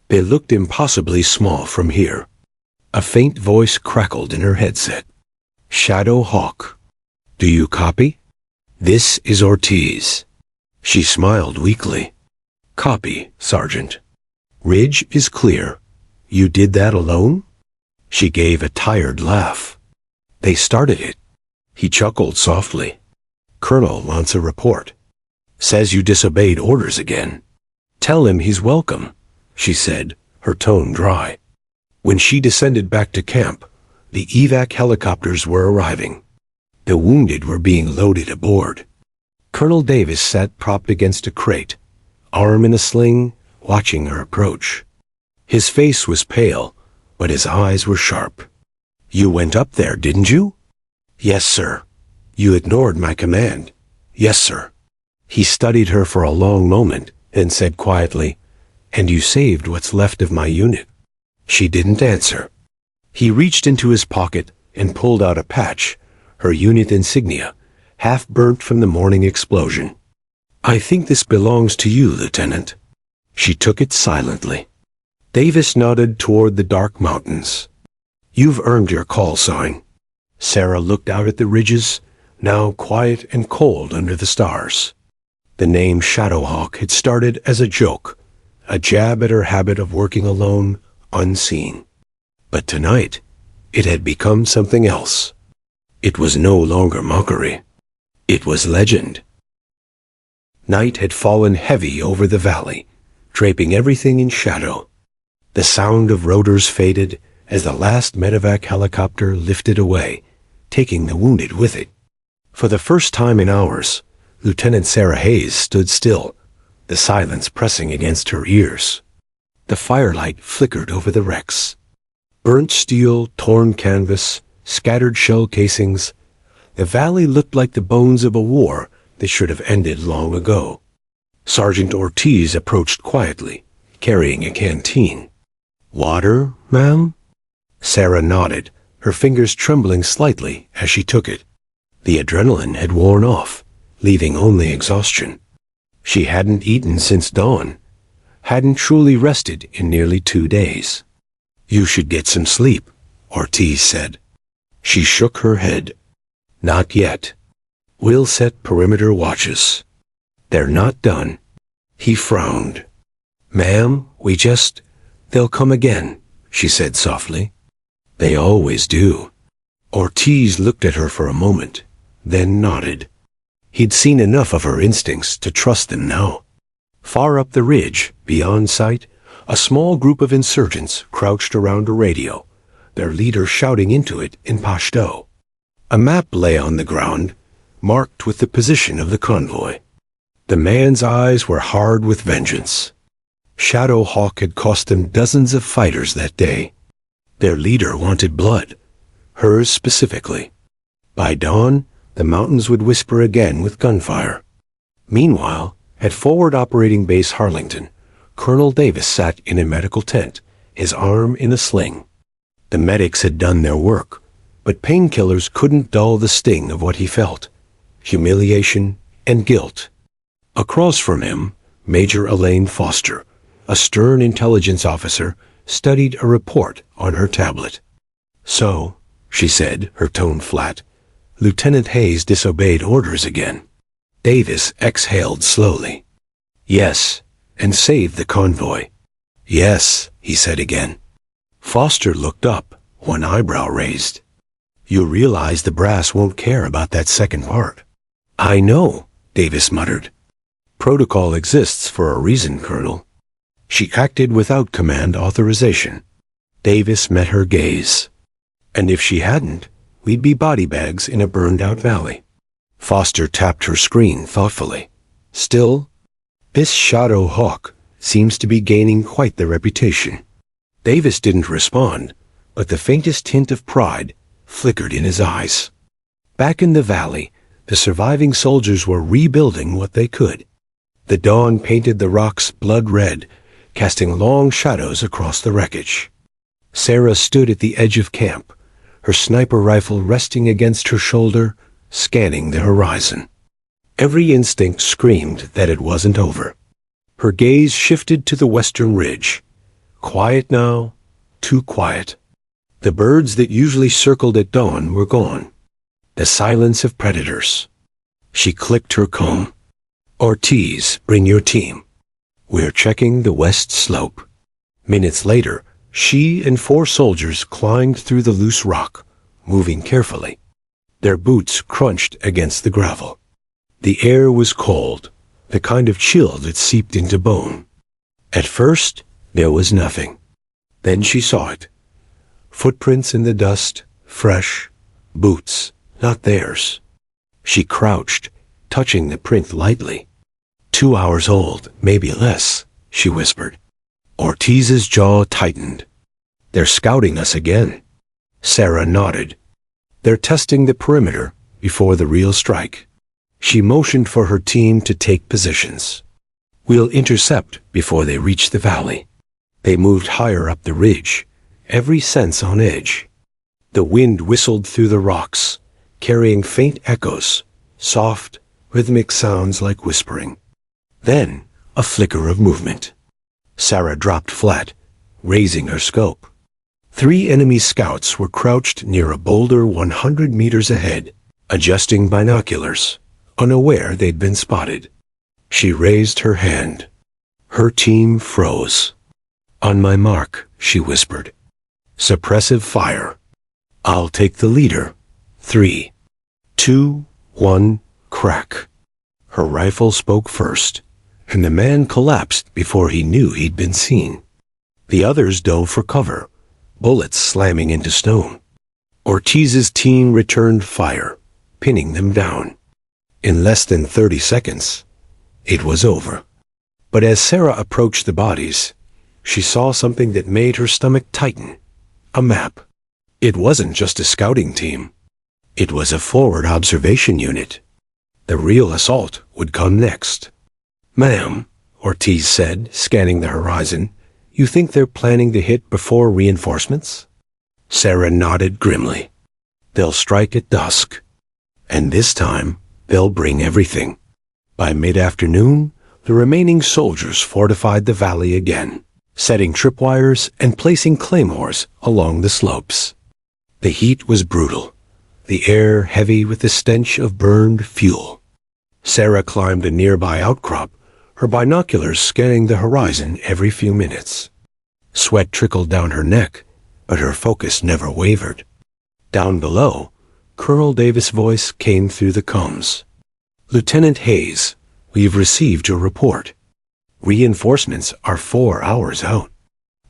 They looked impossibly small from here. A faint voice crackled in her headset. Shadow Hawk. Do you copy? This is Ortiz. She smiled weakly. Copy, Sergeant. Ridge is clear. You did that alone? She gave a tired laugh. They started it. He chuckled softly. Colonel wants a report. Says you disobeyed orders again. Tell him he's welcome, she said, her tone dry. When she descended back to camp, the evac helicopters were arriving. The wounded were being loaded aboard. Colonel Davis sat propped against a crate, arm in a sling, watching her approach. His face was pale, but his eyes were sharp. You went up there, didn't you? Yes, sir. You ignored my command. Yes, sir. He studied her for a long moment and said quietly, And you saved what's left of my unit. She didn't answer. He reached into his pocket and pulled out a patch, her unit insignia, half burnt from the morning explosion. I think this belongs to you, Lieutenant. She took it silently. Davis nodded toward the dark mountains. You've earned your call sign. Sarah looked out at the ridges, now quiet and cold under the stars. The name Shadowhawk had started as a joke, a jab at her habit of working alone, unseen. But tonight, it had become something else. It was no longer mockery. It was legend. Night had fallen heavy over the valley, draping everything in shadow. The sound of rotors faded as the last medevac helicopter lifted away, taking the wounded with it. For the first time in hours, Lieutenant Sarah Hayes stood still, the silence pressing against her ears. The firelight flickered over the wrecks. Burnt steel, torn canvas, scattered shell casings. The valley looked like the bones of a war that should have ended long ago. Sergeant Ortiz approached quietly, carrying a canteen. Water, ma'am? Sarah nodded, her fingers trembling slightly as she took it. The adrenaline had worn off, leaving only exhaustion. She hadn't eaten since dawn, hadn't truly rested in nearly 2 days. You should get some sleep, Ortiz said. She shook her head. Not yet. We'll set perimeter watches. They're not done. He frowned. Ma'am, they'll come again, she said softly. They always do. Ortiz looked at her for a moment, then nodded. He'd seen enough of her instincts to trust them now. Far up the ridge, beyond sight, a small group of insurgents crouched around a radio, their leader shouting into it in Pashto. A map lay on the ground, marked with the position of the convoy. The man's eyes were hard with vengeance. Shadowhawk had cost them dozens of fighters that day. Their leader wanted blood, hers specifically. By dawn, the mountains would whisper again with gunfire. Meanwhile, at Forward Operating Base Harlington, Colonel Davis sat in a medical tent, his arm in a sling. The medics had done their work, but painkillers couldn't dull the sting of what he felt, humiliation and guilt. Across from him, Major Elaine Foster, a stern intelligence officer, studied a report on her tablet. So, she said, her tone flat, Lieutenant Hayes disobeyed orders again. Davis exhaled slowly. Yes, and saved the convoy. Yes, he said again. Foster looked up, one eyebrow raised. You realize the brass won't care about that second part. I know, Davis muttered. Protocol exists for a reason, Colonel. She acted without command authorization. Davis met her gaze. And if she hadn't, we'd be body bags in a burned-out valley. Foster tapped her screen thoughtfully. Still, this Shadowhawk seems to be gaining quite the reputation. Davis didn't respond, but the faintest hint of pride flickered in his eyes. Back in the valley, the surviving soldiers were rebuilding what they could. The dawn painted the rocks blood red, casting long shadows across the wreckage. Sarah stood at the edge of camp, her sniper rifle resting against her shoulder, scanning the horizon. Every instinct screamed that it wasn't over. Her gaze shifted to the western ridge. Quiet now, too quiet. The birds that usually circled at dawn were gone. The silence of predators. She clicked her comb. Ortiz, bring your team. We're checking the west slope. Minutes later, she and 4 soldiers climbed through the loose rock, moving carefully. Their boots crunched against the gravel. The air was cold, the kind of chill that seeped into bone. At first, there was nothing. Then she saw it. Footprints in the dust, fresh, boots, not theirs. She crouched, touching the print lightly. 2 hours old, maybe less, she whispered. Ortiz's jaw tightened. They're scouting us again. Sarah nodded. They're testing the perimeter before the real strike. She motioned for her team to take positions. We'll intercept before they reach the valley. They moved higher up the ridge, every sense on edge. The wind whistled through the rocks, carrying faint echoes, soft, rhythmic sounds like whispering. Then, a flicker of movement. Sarah dropped flat, raising her scope. 3 enemy scouts were crouched near a boulder 100 meters ahead, adjusting binoculars, unaware they'd been spotted. She raised her hand. Her team froze. On my mark, she whispered. Suppressive fire. I'll take the leader. 3, 2, 1, crack. Her rifle spoke first, and the man collapsed before he knew he'd been seen. The others dove for cover, bullets slamming into stone. Ortiz's team returned fire, pinning them down. In less than 30 seconds, it was over. But as Sarah approached the bodies, she saw something that made her stomach tighten. A map. It wasn't just a scouting team. It was a forward observation unit. The real assault would come next. Ma'am, Ortiz said, scanning the horizon, you think they're planning to hit before reinforcements? Sarah nodded grimly. They'll strike at dusk. And this time, they'll bring everything. By mid-afternoon, the remaining soldiers fortified the valley again, setting tripwires and placing claymores along the slopes. The heat was brutal, the air heavy with the stench of burned fuel. Sarah climbed a nearby outcrop, her binoculars scanning the horizon every few minutes. Sweat trickled down her neck, but her focus never wavered. Down below, Colonel Davis' voice came through the comms. Lieutenant Hayes, we've received your report. Reinforcements are 4 hours out.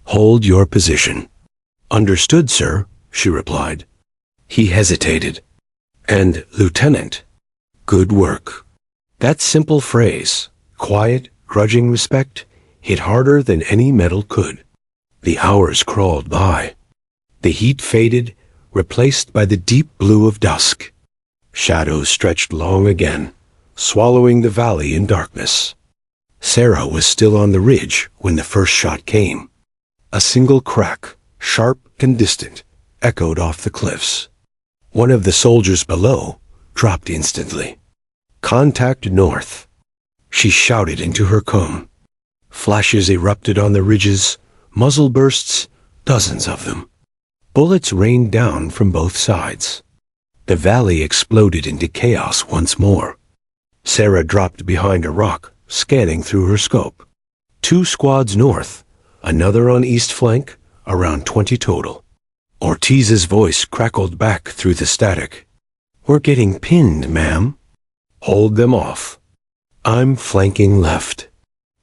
Hold your position. Understood, sir, she replied. He hesitated. And, Lieutenant, good work. That simple phrase, quiet, grudging respect, hit harder than any medal could. The hours crawled by. The heat faded, replaced by the deep blue of dusk. Shadows stretched long again, swallowing the valley in darkness. Sarah was still on the ridge when the first shot came. A single crack, sharp and distant, echoed off the cliffs. One of the soldiers below dropped instantly. Contact north. She shouted into her comb. Flashes erupted on the ridges, muzzle bursts, dozens of them. Bullets rained down from both sides. The valley exploded into chaos once more. Sarah dropped behind a rock, scanning through her scope. 2 squads north, another on east flank, around 20 total. Ortiz's voice crackled back through the static. We're getting pinned, ma'am. Hold them off. I'm flanking left.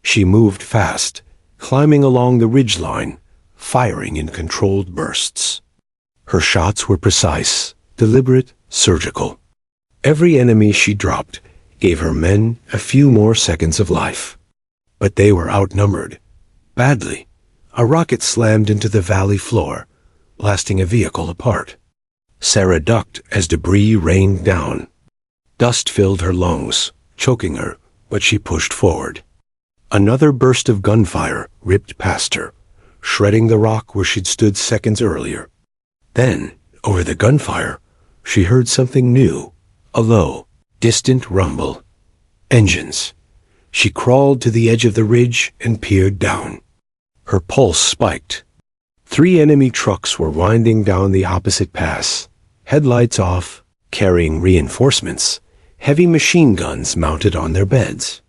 She moved fast, climbing along the ridgeline, firing in controlled bursts. Her shots were precise, deliberate, surgical. Every enemy she dropped gave her men a few more seconds of life. But they were outnumbered. Badly. A rocket slammed into the valley floor, blasting a vehicle apart. Sarah ducked as debris rained down. Dust filled her lungs, choking her, but she pushed forward. Another burst of gunfire ripped past her, shredding the rock where she'd stood seconds earlier. Then, over the gunfire, she heard something new, a low, distant rumble. Engines. She crawled to the edge of the ridge and peered down. Her pulse spiked. 3 enemy trucks were winding down the opposite pass, headlights off, carrying reinforcements, heavy machine guns mounted on their beds.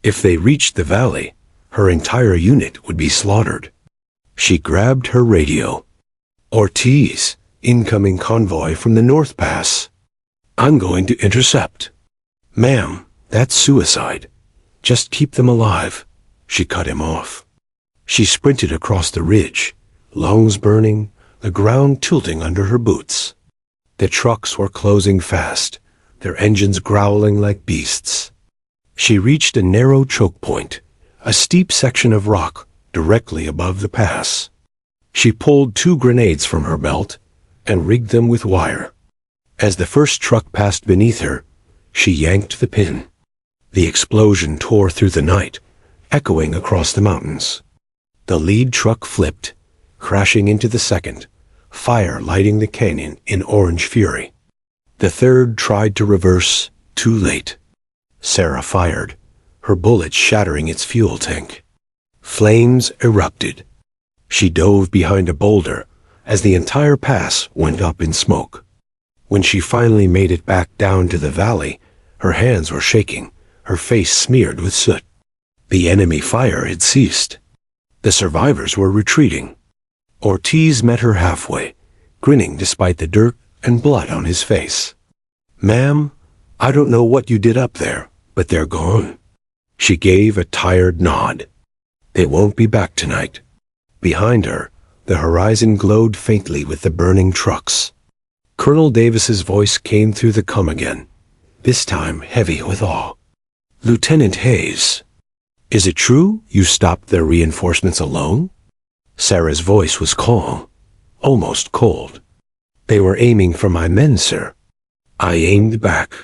If they reached the valley, her entire unit would be slaughtered. She grabbed her radio. Ortiz, incoming convoy from the North Pass. I'm going to intercept. Ma'am, that's suicide. Just keep them alive. She cut him off. She sprinted across the ridge, lungs burning, the ground tilting under her boots. The trucks were closing fast, their engines growling like beasts. She reached a narrow choke point, a steep section of rock directly above the pass. She pulled 2 grenades from her belt and rigged them with wire. As the first truck passed beneath her, she yanked the pin. The explosion tore through the night, echoing across the mountains. The lead truck flipped, crashing into the second, fire lighting the canyon in orange fury. The third tried to reverse, too late. Sarah fired, her bullet shattering its fuel tank. Flames erupted. She dove behind a boulder as the entire pass went up in smoke. When she finally made it back down to the valley, her hands were shaking, her face smeared with soot. The enemy fire had ceased. The survivors were retreating. Ortiz met her halfway, grinning despite the dirt and blood on his face. "Ma'am, I don't know what you did up there, but they're gone." She gave a tired nod. "They won't be back tonight." Behind her, the horizon glowed faintly with the burning trucks. Colonel Davis's voice came through the cum again, this time heavy with awe. "Lieutenant Hayes, is it true you stopped their reinforcements alone?" Sarah's voice was calm, almost cold. "They were aiming for my men, sir. I aimed back."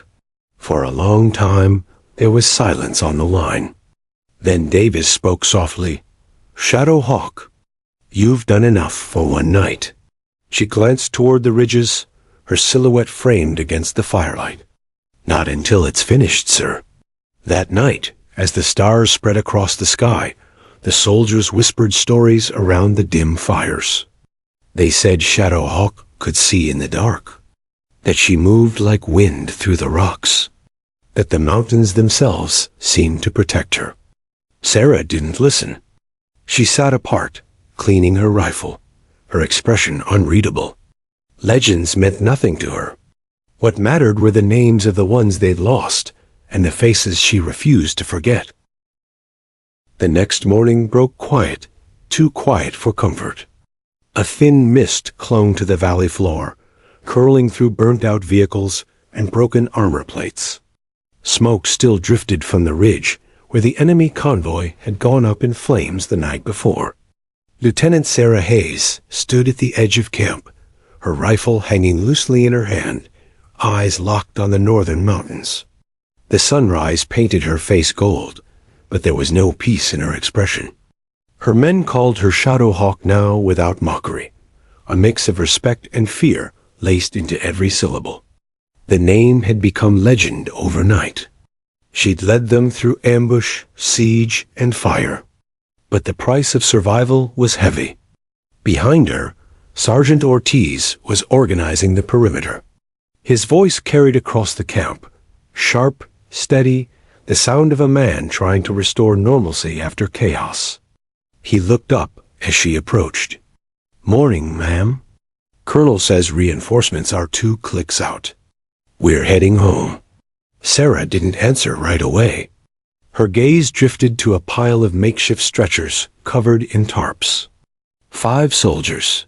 For a long time, there was silence on the line. Then Davis spoke softly. "Shadow Hawk, you've done enough for one night." She glanced toward the ridges, her silhouette framed against the firelight. "Not until it's finished, sir." That night, as the stars spread across the sky, the soldiers whispered stories around the dim fires. They said Shadow Hawk could see in the dark, that she moved like wind through the rocks, that the mountains themselves seemed to protect her. Sarah didn't listen. She sat apart, cleaning her rifle, her expression unreadable. Legends meant nothing to her. What mattered were the names of the ones they'd lost, and the faces she refused to forget. The next morning broke quiet, too quiet for comfort. A thin mist clung to the valley floor, curling through burnt-out vehicles and broken armor plates. Smoke still drifted from the ridge, where the enemy convoy had gone up in flames the night before. Lieutenant Sarah Hayes stood at the edge of camp, her rifle hanging loosely in her hand, eyes locked on the northern mountains. The sunrise painted her face gold, but there was no peace in her expression. Her men called her Shadow Hawk now without mockery, a mix of respect and fear laced into every syllable. The name had become legend overnight. She'd led them through ambush, siege, and fire. But the price of survival was heavy. Behind her, Sergeant Ortiz was organizing the perimeter. His voice carried across the camp, sharp, steady, the sound of a man trying to restore normalcy after chaos. He looked up as she approached. "Morning, ma'am. Colonel says reinforcements are 2 clicks out. We're heading home." Sarah didn't answer right away. Her gaze drifted to a pile of makeshift stretchers covered in tarps. 5 soldiers.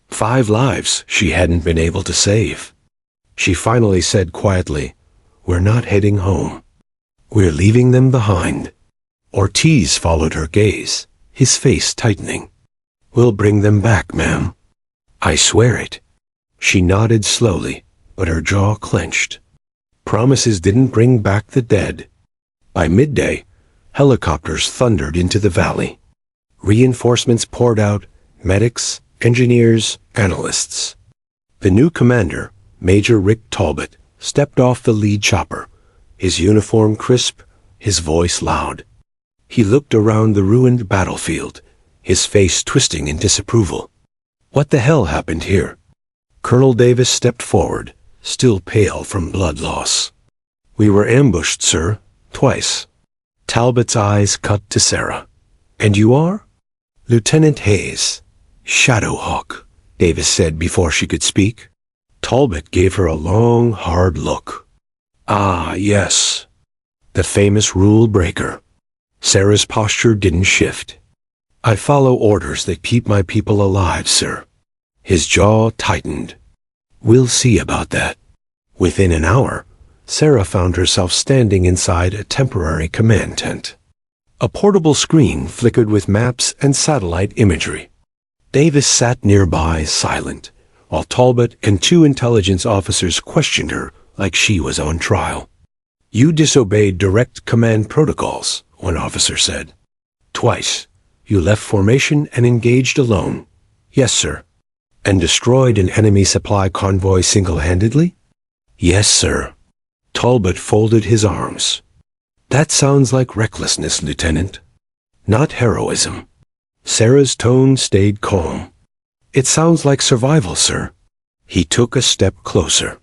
5 lives she hadn't been able to save. She finally said quietly, "We're not heading home. We're leaving them behind." Ortiz followed her gaze, his face tightening. "We'll bring them back, ma'am. I swear it." She nodded slowly, but her jaw clenched. Promises didn't bring back the dead. By midday, helicopters thundered into the valley. Reinforcements poured out, medics, engineers, analysts. The new commander, Major Rick Talbot, stepped off the lead chopper, his uniform crisp, his voice loud. He looked around the ruined battlefield, his face twisting in disapproval. What the hell happened here? Colonel Davis stepped forward, still pale from blood loss. "We were ambushed, sir, twice." Talbot's eyes cut to Sarah. "And you are?" "Lieutenant Hayes, Shadow Hawk," Davis said before she could speak. Talbot gave her a long, hard look. "Ah, yes. The famous rule breaker. Sarah's posture didn't shift. I follow orders that keep my people alive, sir. His jaw tightened. We'll see about that. Within an hour, Sarah found herself standing inside a temporary command tent. A portable screen flickered with maps and satellite imagery. Davis sat nearby, silent, while Talbot and two intelligence officers questioned her like she was on trial. You disobeyed direct command protocols, one officer said. Twice. You left formation and engaged alone. Yes, sir. And destroyed an enemy supply convoy single-handedly? Yes, sir. Talbot folded his arms. That sounds like recklessness, Lieutenant. Not heroism. Sarah's tone stayed calm. It sounds like survival, sir. He took a step closer.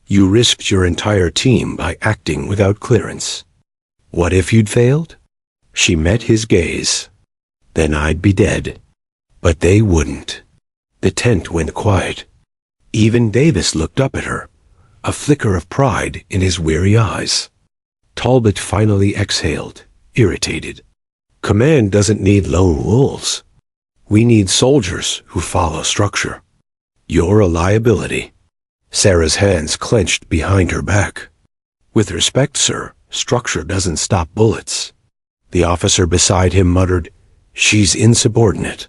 You risked your entire team by acting without clearance. What if you'd failed? She met his gaze. Then I'd be dead. But they wouldn't. The tent went quiet. Even Davis looked up at her, a flicker of pride in his weary eyes. Talbot finally exhaled, irritated. Command doesn't need lone wolves. We need soldiers who follow structure. You're a liability. Sarah's hands clenched behind her back. With respect, sir, structure doesn't stop bullets. The officer beside him muttered, She's insubordinate.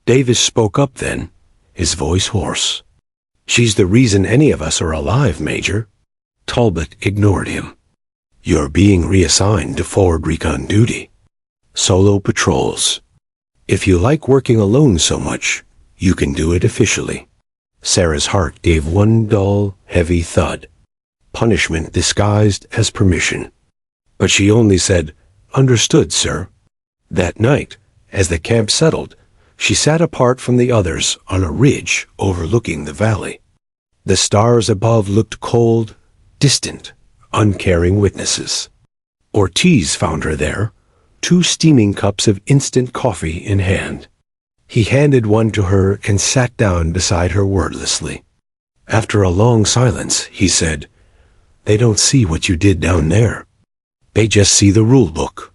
Davis spoke up then, his voice hoarse. She's the reason any of us are alive, Major. Talbot ignored him. You're being reassigned to forward recon duty. Solo patrols. If you like working alone so much, you can do it officially. Sarah's heart gave one dull, heavy thud. Punishment disguised as permission. But she only said, Understood, sir. That night, as the camp settled, she sat apart from the others on a ridge overlooking the valley. The stars above looked cold, distant, uncaring witnesses. Ortiz found her there, 2 steaming cups of instant coffee in hand. He handed one to her and sat down beside her wordlessly. After a long silence, he said, They don't see what you did down there. They just see the rule book.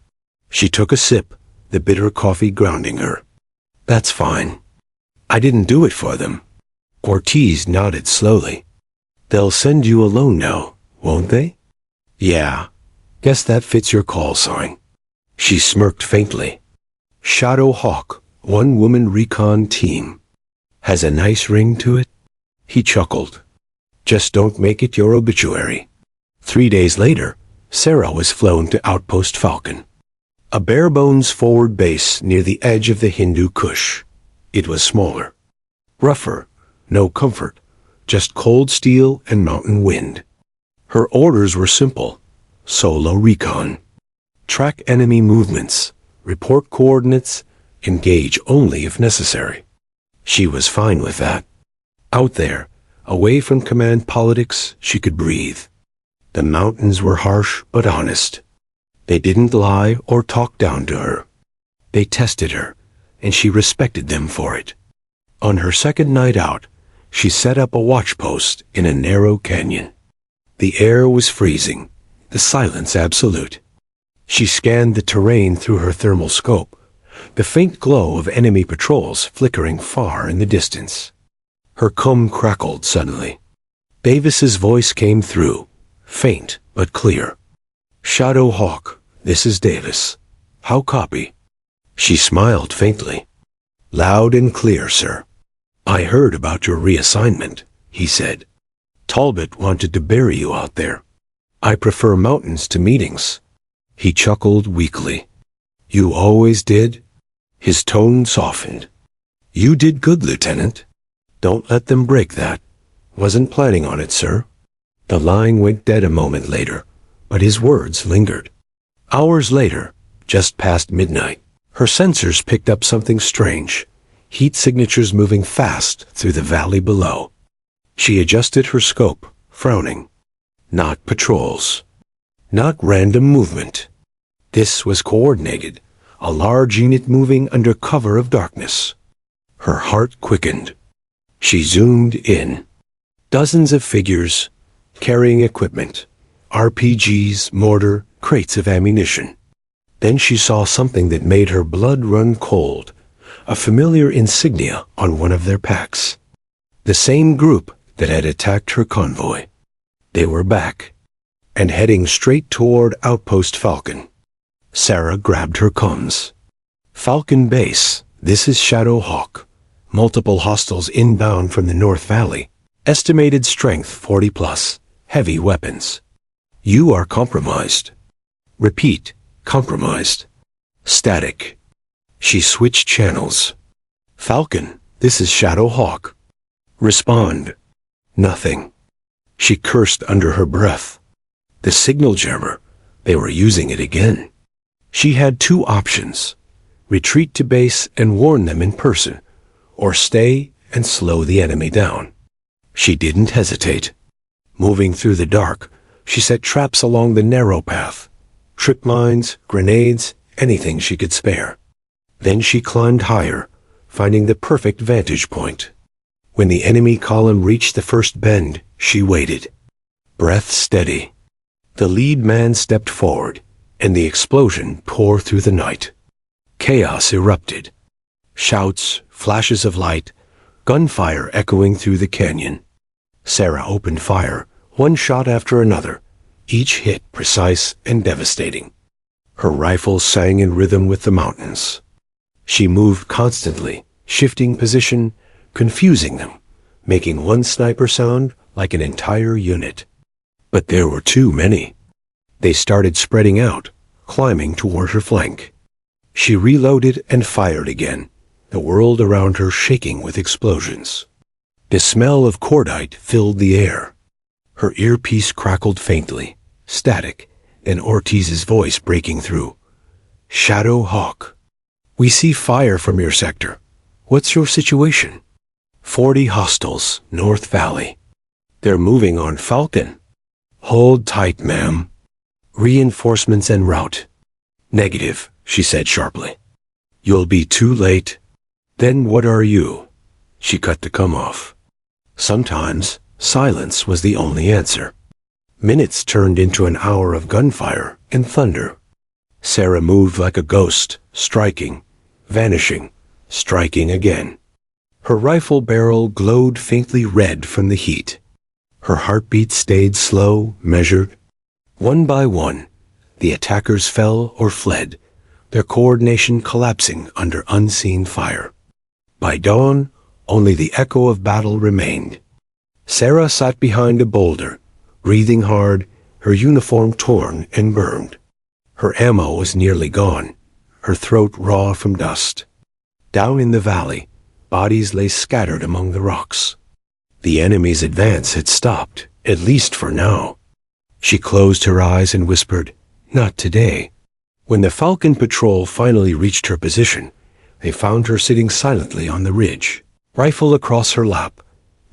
She took a sip, the bitter coffee grounding her. That's fine. I didn't do it for them. Ortiz nodded slowly. They'll send you alone now, won't they? Yeah. Guess that fits your call sign. She smirked faintly. Shadow Hawk, 1-woman recon team. Has a nice ring to it? He chuckled. Just don't make it your obituary. 3 days later, Sarah was flown to Outpost Falcon, a bare-bones forward base near the edge of the Hindu Kush. It was smaller, rougher, no comfort, just cold steel and mountain wind. Her orders were simple: solo recon. Track enemy movements, report coordinates, engage only if necessary. She was fine with that. Out there, away from command politics, she could breathe. The mountains were harsh but honest. They didn't lie or talk down to her. They tested her, and she respected them for it. On her second night out, she set up a watch post in a narrow canyon. The air was freezing, the silence absolute. She scanned the terrain through her thermal scope, the faint glow of enemy patrols flickering far in the distance. Her comb crackled suddenly. Davis's voice came through, faint but clear. Shadow Hawk, this is Davis. How copy? She smiled faintly. Loud and clear, sir. I heard about your reassignment, he said. Talbot wanted to bury you out there. I prefer mountains to meetings. He chuckled weakly. You always did? His tone softened. You did good, Lieutenant. Don't let them break that. Wasn't planning on it, sir. The line went dead a moment later, but his words lingered. Hours later, just past midnight, her sensors picked up something strange, heat signatures moving fast through the valley below. She adjusted her scope, frowning. Not patrols. Not random movement. This was coordinated, a large unit moving under cover of darkness. Her heart quickened. She zoomed in. Dozens of figures, carrying equipment, RPGs, mortar, crates of ammunition. Then she saw something that made her blood run cold, a familiar insignia on one of their packs. The same group that had attacked her convoy. They were back, and heading straight toward Outpost Falcon. Sarah grabbed her comms. Falcon Base, this is Shadow Hawk. Multiple hostiles inbound from the North Valley. Estimated strength 40 plus. Heavy weapons. You are compromised. Repeat, compromised. Static. She switched channels. Falcon, this is Shadow Hawk. Respond. Nothing. She cursed under her breath. The signal jammer. They were using it again. She had two options. Retreat to base and warn them in person, or stay and slow the enemy down. She didn't hesitate. Moving through the dark, she set traps along the narrow path. Trip mines, grenades, anything she could spare. Then she climbed higher, finding the perfect vantage point. When the enemy column reached the first bend, she waited. Breath steady. The lead man stepped forward, and the explosion tore through the night. Chaos erupted. Shouts, flashes of light, gunfire echoing through the canyon. Sarah opened fire, one shot after another, each hit precise and devastating. Her rifle sang in rhythm with the mountains. She moved constantly, shifting position, confusing them, making one sniper sound like an entire unit. But there were too many. They started spreading out, climbing toward her flank. She reloaded and fired again, the world around her shaking with explosions. The smell of cordite filled the air. Her earpiece crackled faintly, static, and Ortiz's voice breaking through. Shadow Hawk. We see fire from your sector. What's your situation? 40 hostiles, North Valley. They're moving on Falcon. Hold tight, ma'am. Reinforcements en route. Negative, she said sharply. You'll be too late. Then what are you? She cut the cum off. Sometimes, silence was the only answer. Minutes turned into an hour of gunfire and thunder. Sarah moved like a ghost, striking, vanishing, striking again. Her rifle barrel glowed faintly red from the heat. Her heartbeat stayed slow, measured. One by one, the attackers fell or fled, their coordination collapsing under unseen fire. By dawn, only the echo of battle remained. Sarah sat behind a boulder, breathing hard, her uniform torn and burned. Her ammo was nearly gone, her throat raw from dust. Down in the valley, bodies lay scattered among the rocks. The enemy's advance had stopped, at least for now. She closed her eyes and whispered, "Not today." When the Falcon patrol finally reached her position, they found her sitting silently on the ridge, rifle across her lap,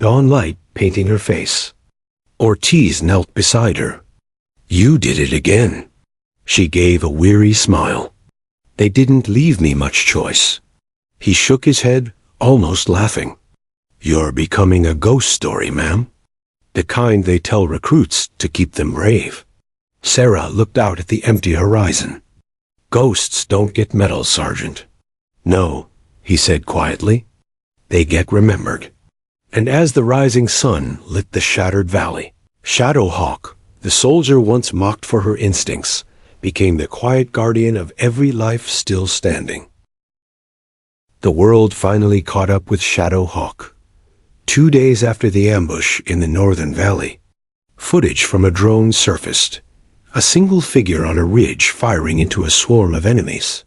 dawn light painting her face. Ortiz knelt beside her. "You did it again." She gave a weary smile. "They didn't leave me much choice." He shook his head, almost laughing. "You're becoming a ghost story, ma'am. The kind they tell recruits to keep them brave." Sarah looked out at the empty horizon. "Ghosts don't get medals, Sergeant." "No," he said quietly. "They get remembered." And as the rising sun lit the shattered valley, Shadow Hawk, the soldier once mocked for her instincts, became the quiet guardian of every life still standing. The world finally caught up with Shadow Hawk. 2 days after the ambush in the northern valley, footage from a drone surfaced, a single figure on a ridge firing into a swarm of enemies,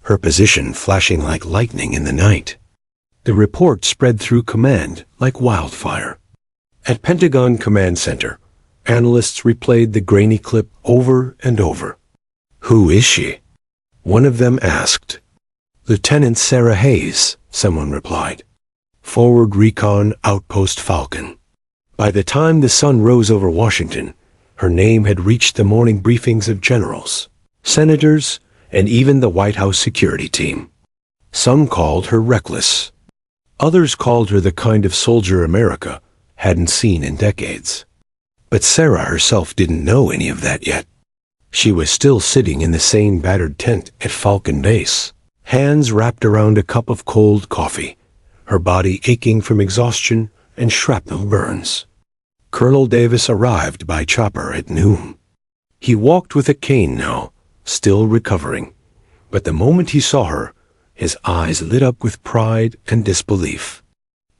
her position flashing like lightning in the night. The report spread through command like wildfire. At Pentagon Command Center, analysts replayed the grainy clip over and over. "Who is she?" one of them asked. "Lieutenant Sarah Hayes," someone replied. "Forward Recon Outpost Falcon." By the time the sun rose over Washington, her name had reached the morning briefings of generals, senators, and even the White House security team. Some called her reckless. Others called her the kind of soldier America hadn't seen in decades. But Sarah herself didn't know any of that yet. She was still sitting in the same battered tent at Falcon Base, hands wrapped around a cup of cold coffee, her body aching from exhaustion and shrapnel burns. Colonel Davis arrived by chopper at noon. He walked with a cane now, still recovering, but the moment he saw her, his eyes lit up with pride and disbelief.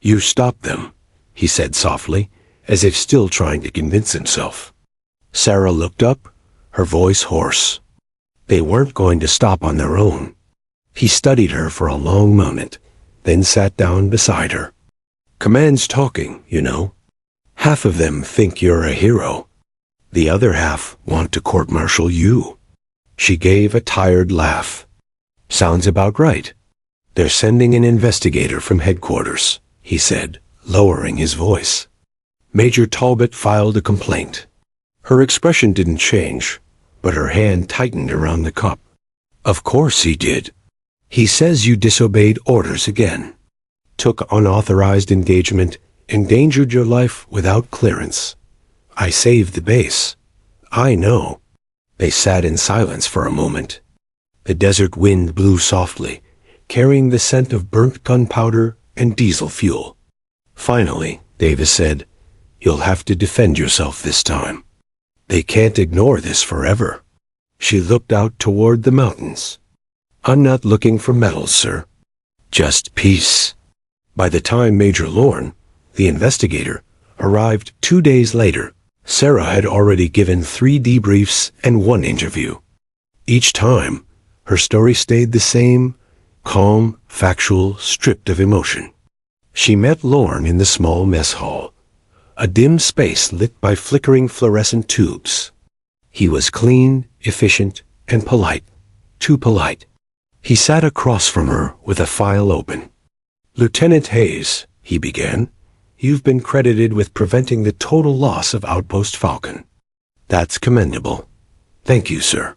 "You stopped them," he said softly, as if still trying to convince himself. Sarah looked up, her voice hoarse. They weren't going to stop on their own. He studied her for a long moment, then sat down beside her. "Command's talking, you know. Half of them think you're a hero. The other half want to court-martial you." She gave a tired laugh. "Sounds about right. They're sending an investigator from headquarters," he said, lowering his voice. Major Talbot filed a complaint. Her expression didn't change, but her hand tightened around the cup. "Of course he did. He says you disobeyed orders again. Took unauthorized engagement, endangered your life without clearance. I saved the base. I know." They sat in silence for a moment. The desert wind blew softly, carrying the scent of burnt gunpowder and diesel fuel. Finally, Davis said, "You'll have to defend yourself this time. They can't ignore this forever." She looked out toward the mountains. "I'm not looking for medals, sir. Just peace." By the time Major Lorne, the investigator, arrived 2 days later, Sarah had already given 3 debriefs and 1 interview. Each time, her story stayed the same, calm, factual, stripped of emotion. She met Lorne in the small mess hall, a dim space lit by flickering fluorescent tubes. He was clean, efficient, and polite. Too polite. He sat across from her with a file open. "Lieutenant Hayes," he began, "you've been credited with preventing the total loss of Outpost Falcon. That's commendable. Thank you, sir."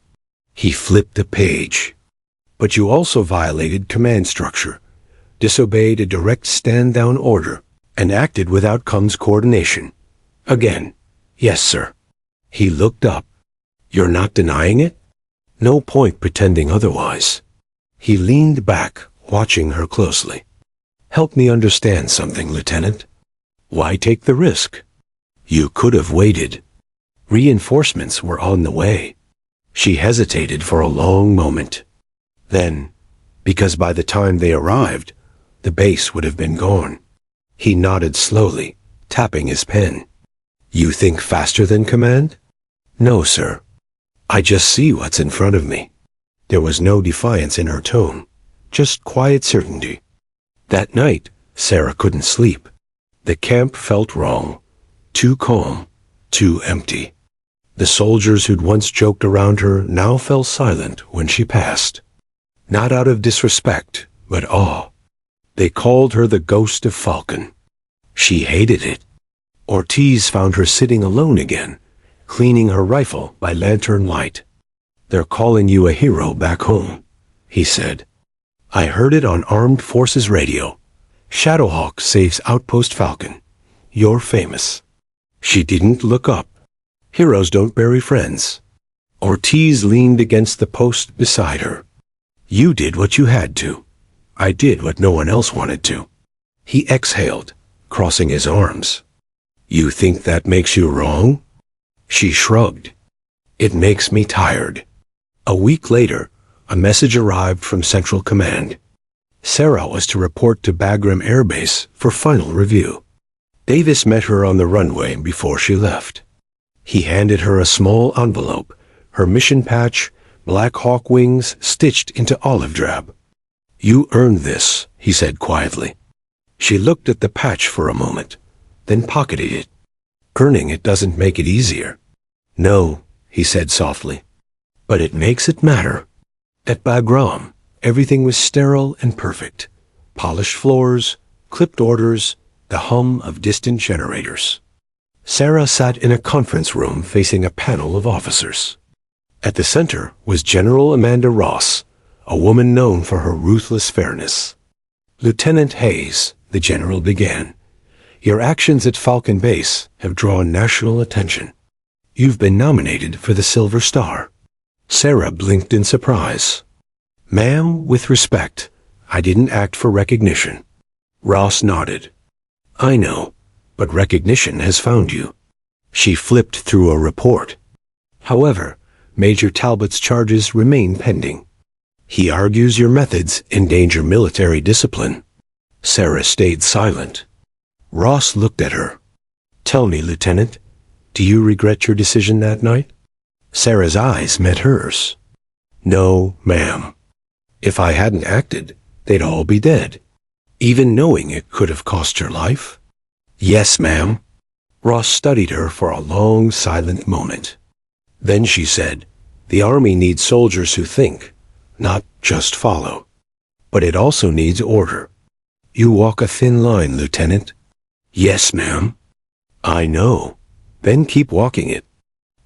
He flipped a page. "But you also violated command structure, disobeyed a direct stand-down order, and acted without comms coordination. Again." "Yes, sir." He looked up. "You're not denying it?" "No point pretending otherwise." He leaned back, watching her closely. "Help me understand something, Lieutenant. Why take the risk? You could have waited. Reinforcements were on the way." She hesitated for a long moment. Then, because by the time they arrived, the base would have been gone. He nodded slowly, tapping his pen. "You think faster than command?" "No, sir. I just see what's in front of me." There was no defiance in her tone, just quiet certainty. That night, Sarah couldn't sleep. The camp felt wrong. Too calm, too empty. The soldiers who'd once joked around her now fell silent when she passed. Not out of disrespect, but awe. They called her the ghost of Falcon. She hated it. Ortiz found her sitting alone again, cleaning her rifle by lantern light. "They're calling you a hero back home," he said. "I heard it on Armed Forces radio. Shadowhawk saves Outpost Falcon. You're famous." She didn't look up. Heroes don't bury friends. Ortiz leaned against the post beside her. "You did what you had to. I did what no one else wanted to." He exhaled, crossing his arms. "You think that makes you wrong?" She shrugged. "It makes me tired." A week later, a message arrived from Central Command. Sarah was to report to Bagram Air Base for final review. Davis met her on the runway before she left. He handed her a small envelope, her mission patch, Black Hawk wings stitched into olive drab. "You earned this," he said quietly. She looked at the patch for a moment, then pocketed it. "Earning it doesn't make it easier." "No," he said softly, "but it makes it matter." At Bagram, everything was sterile and perfect. Polished floors, clipped orders, the hum of distant generators. Sarah sat in a conference room facing a panel of officers. At the center was General Amanda Ross, a woman known for her ruthless fairness. "Lieutenant Hayes," the general began, "your actions at Falcon Base have drawn national attention. You've been nominated for the Silver Star." Sarah blinked in surprise. Ma'am, with respect, I didn't act for recognition. Ross nodded. I know, but recognition has found you. She flipped through a report. However, Major Talbot's charges remain pending. He argues your methods endanger military discipline. Sarah stayed silent. Ross looked at her. Tell me, Lieutenant, do you regret your decision that night? Sarah's eyes met hers. No, ma'am. If I hadn't acted, they'd all be dead, even knowing it could have cost your life. Yes, ma'am. Ross studied her for a long, silent moment. Then she said, the Army needs soldiers who think, not just follow. But it also needs order. You walk a thin line, Lieutenant. Yes, ma'am. I know. Then keep walking it.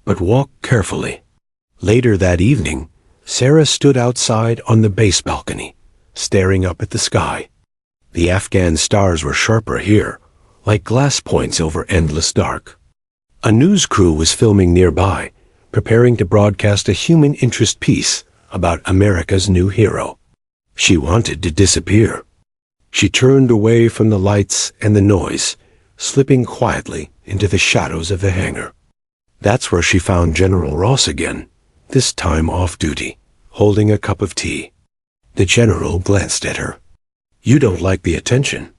But walk carefully. Later that evening, Sarah stood outside on the base balcony, staring up at the sky. The Afghan stars were sharper here, like glass points over endless dark. A news crew was filming nearby, preparing to broadcast a human interest piece about America's new hero. She wanted to disappear. She turned away from the lights and the noise, slipping quietly into the shadows of the hangar. That's where she found General Ross again, this time off duty, holding a cup of tea. The general glanced at her. You don't like the attention?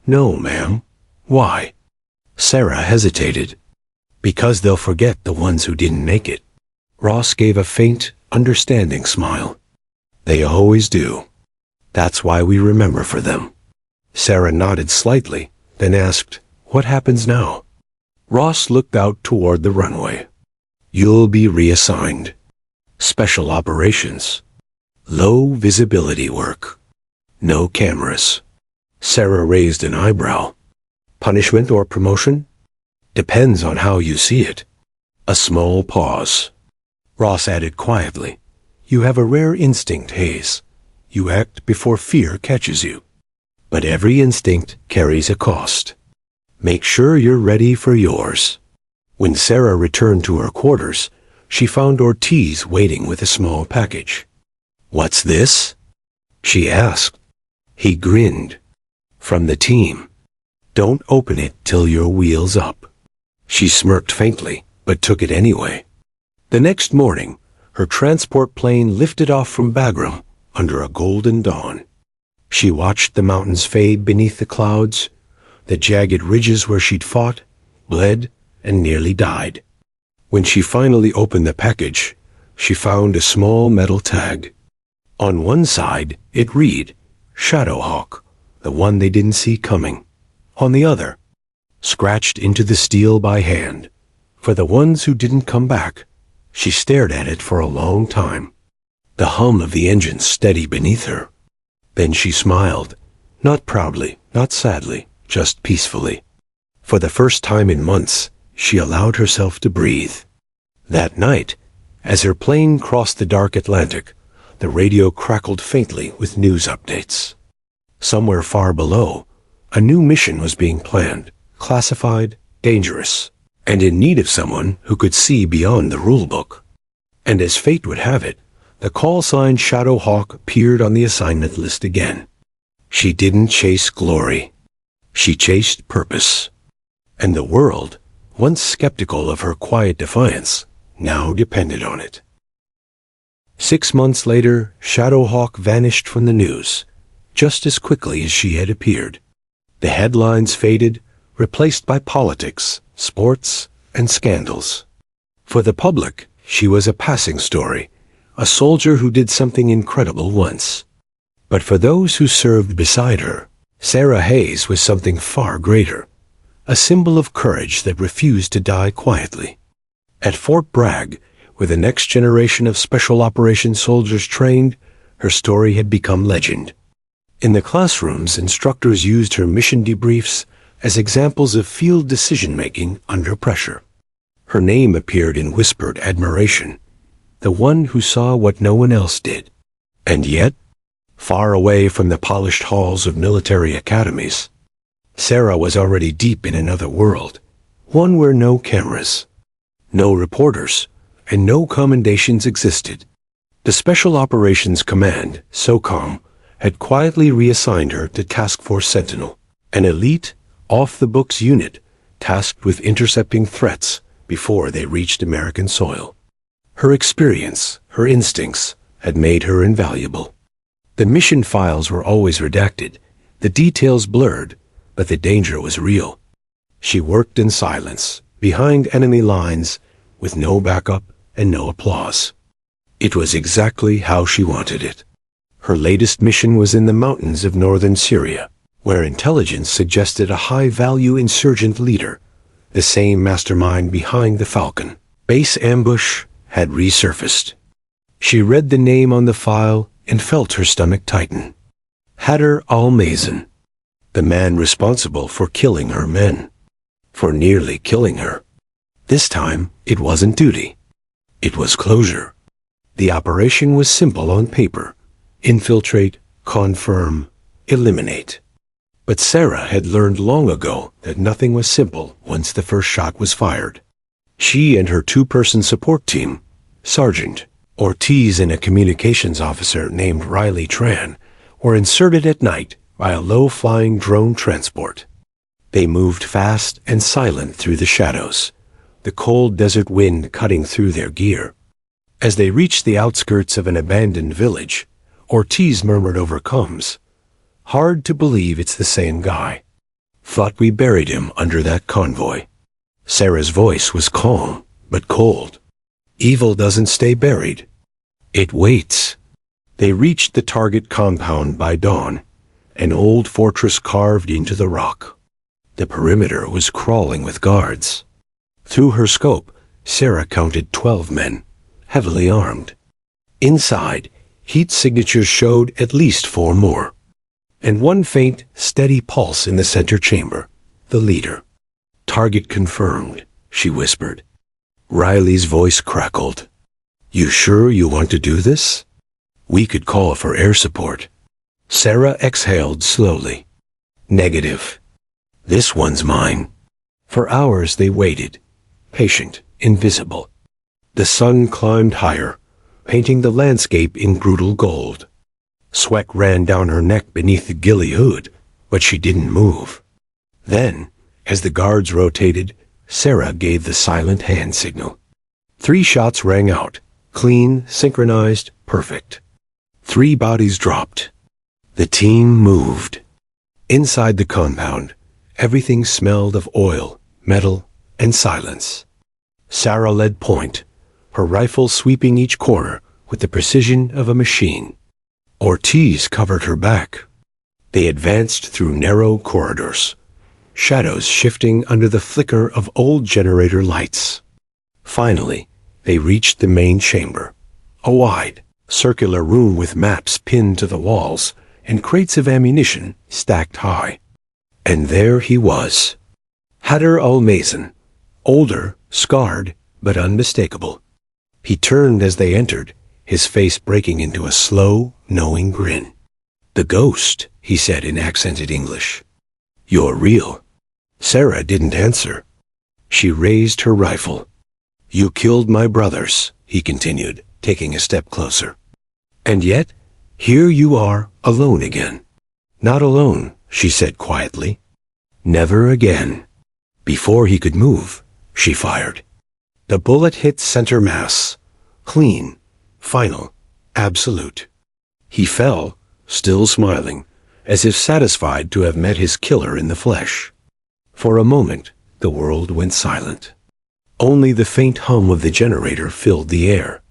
No, ma'am. Why? Sarah hesitated. Because they'll forget the ones who didn't make it. Ross gave a faint, understanding smile. They always do. That's why we remember for them. Sarah nodded slightly, then asked, what happens now? Ross looked out toward the runway. You'll be reassigned. Special operations. Low visibility work. No cameras. Sarah raised an eyebrow. Punishment or promotion? Depends on how you see it. A small pause. Ross added quietly, you have a rare instinct, Hayes. You act before fear catches you. But every instinct carries a cost. Make sure you're ready for yours. When Sarah returned to her quarters, she found Ortiz waiting with a small package. What's this? She asked. He grinned. From the team. Don't open it till your wheel's up. She smirked faintly, but took it anyway. The next morning, her transport plane lifted off from Bagram under a golden dawn. She watched the mountains fade beneath the clouds, the jagged ridges where she'd fought, bled, and nearly died. When she finally opened the package, she found a small metal tag. On one side, it read, Shadowhawk, the one they didn't see coming. On the other, scratched into the steel by hand, for the ones who didn't come back. She stared at it for a long time, the hum of the engine steady beneath her. Then she smiled, not proudly, not sadly, just peacefully. For the first time in months, she allowed herself to breathe. That night, as her plane crossed the dark Atlantic, the radio crackled faintly with news updates. Somewhere far below, a new mission was being planned, classified, dangerous, and in need of someone who could see beyond the rulebook. And as fate would have it, the call sign Shadowhawk appeared on the assignment list again. She didn't chase glory. She chased purpose. And the world, once skeptical of her quiet defiance, now depended on it. 6 months later, Shadowhawk vanished from the news, just as quickly as she had appeared. The headlines faded, replaced by politics, sports, and scandals. For the public, she was a passing story, a soldier who did something incredible once. But for those who served beside her, Sarah Hayes was something far greater, a symbol of courage that refused to die quietly. At Fort Bragg, where the next generation of Special Operations soldiers trained, her story had become legend. In the classrooms, instructors used her mission debriefs as examples of field decision-making under pressure. Her name appeared in whispered admiration, the one who saw what no one else did. And yet, far away from the polished halls of military academies, Sarah was already deep in another world, one where no cameras, no reporters, and no commendations existed. The Special Operations Command, SOCOM, had quietly reassigned her to Task Force Sentinel, an elite, off-the-books unit tasked with intercepting threats before they reached American soil. Her experience, her instincts, had made her invaluable. The mission files were always redacted, the details blurred, but the danger was real. She worked in silence, behind enemy lines, with no backup and no applause. It was exactly how she wanted it. Her latest mission was in the mountains of northern Syria, where intelligence suggested a high-value insurgent leader, the same mastermind behind the Falcon. Base ambush had resurfaced. She read the name on the file and felt her stomach tighten. Hadar al-Mazin, the man responsible for killing her men, for nearly killing her. This time, it wasn't duty. It was closure. The operation was simple on paper. Infiltrate, confirm, eliminate. But Sarah had learned long ago that nothing was simple once the first shot was fired. She and her two-person support team, Sergeant Ortiz and a communications officer named Riley Tran, were inserted at night by a low-flying drone transport. They moved fast and silent through the shadows, the cold desert wind cutting through their gear. As they reached the outskirts of an abandoned village, Ortiz murmured over comms, "Hard to believe it's the same guy. Thought we buried him under that convoy." Sarah's voice was calm, but cold. Evil doesn't stay buried. It waits. They reached the target compound by dawn, an old fortress carved into the rock. The perimeter was crawling with guards. Through her scope, Sarah counted 12 men, heavily armed. Inside, heat signatures showed at least 4 more. And one faint, steady pulse in the center chamber, the leader. "Target confirmed," she whispered. Riley's voice crackled. "You sure you want to do this? We could call for air support." Sarah exhaled slowly. "Negative. This one's mine." For hours they waited, patient, invisible. The sun climbed higher, painting the landscape in brutal gold. Sweat ran down her neck beneath the ghillie hood, but she didn't move. Then, as the guards rotated, Sarah gave the silent hand signal. 3 shots rang out, clean, synchronized, perfect. 3 bodies dropped. The team moved. Inside the compound, everything smelled of oil, metal, and silence. Sarah led point, her rifle sweeping each corner with the precision of a machine. Ortiz covered her back. They advanced through narrow corridors, shadows shifting under the flicker of old generator lights. Finally, they reached the main chamber, a wide, circular room with maps pinned to the walls and crates of ammunition stacked high. And there he was, Hadar al-Mazin, older, scarred, but unmistakable. He turned as they entered, his face breaking into a slow, knowing grin. "The ghost," he said in accented English. "You're real." Sarah didn't answer. She raised her rifle. "You killed my brothers," he continued, taking a step closer. "And yet, here you are, alone again." "Not alone," she said quietly. "Never again." Before he could move, she fired. The bullet hit center mass, clean, final, absolute. He fell, still smiling, as if satisfied to have met his killer in the flesh. For a moment, the world went silent. Only the faint hum of the generator filled the air.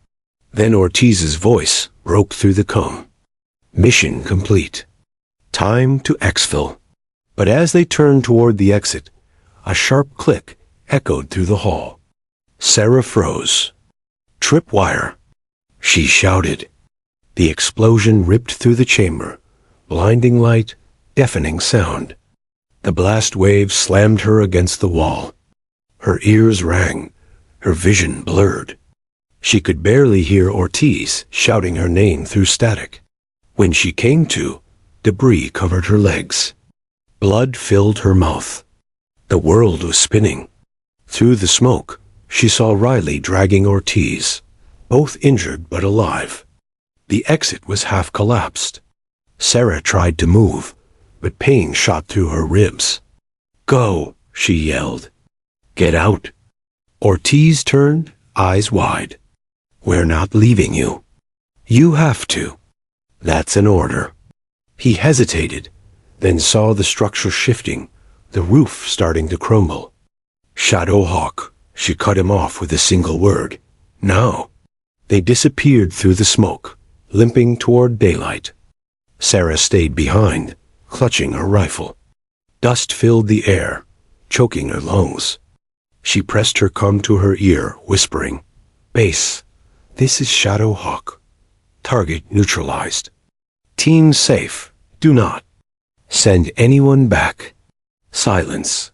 Then Ortiz's voice broke through the calm. "Mission complete. Time to exfil." But as they turned toward the exit, a sharp click echoed through the hall. Sarah froze. "Tripwire!" she shouted. The explosion ripped through the chamber, blinding light, deafening sound. The blast wave slammed her against the wall. Her ears rang, her vision blurred. She could barely hear Ortiz shouting her name through static. When she came to, debris covered her legs. Blood filled her mouth. The world was spinning. Through the smoke, she saw Riley dragging Ortiz, both injured but alive. The exit was half collapsed. Sarah tried to move, but pain shot through her ribs. "Go," she yelled. "Get out." Ortiz turned, eyes wide. "We're not leaving you. You have to. That's an order." He hesitated, then saw the structure shifting, the roof starting to crumble. "Shadowhawk," she cut him off with a single word. "Now." They disappeared through the smoke, limping toward daylight. Sarah stayed behind, clutching her rifle. Dust filled the air, choking her lungs. She pressed her cum to her ear, whispering, "Base, this is Shadowhawk. Target neutralized. Team safe. Do not send anyone back." Silence.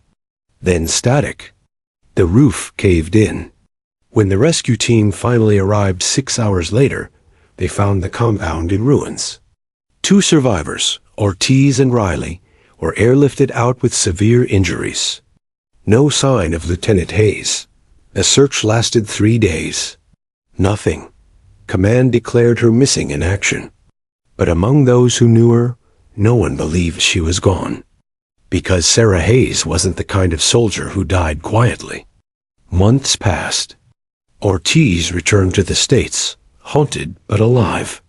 Then static. The roof caved in. When the rescue team finally arrived 6 hours later, they found the compound in ruins. 2 survivors, Ortiz and Riley, were airlifted out with severe injuries. No sign of Lieutenant Hayes. The search lasted 3 days. Nothing. Command declared her missing in action. But among those who knew her, no one believed she was gone. Because Sarah Hayes wasn't the kind of soldier who died quietly. Months passed. Ortiz returned to the States, haunted but alive.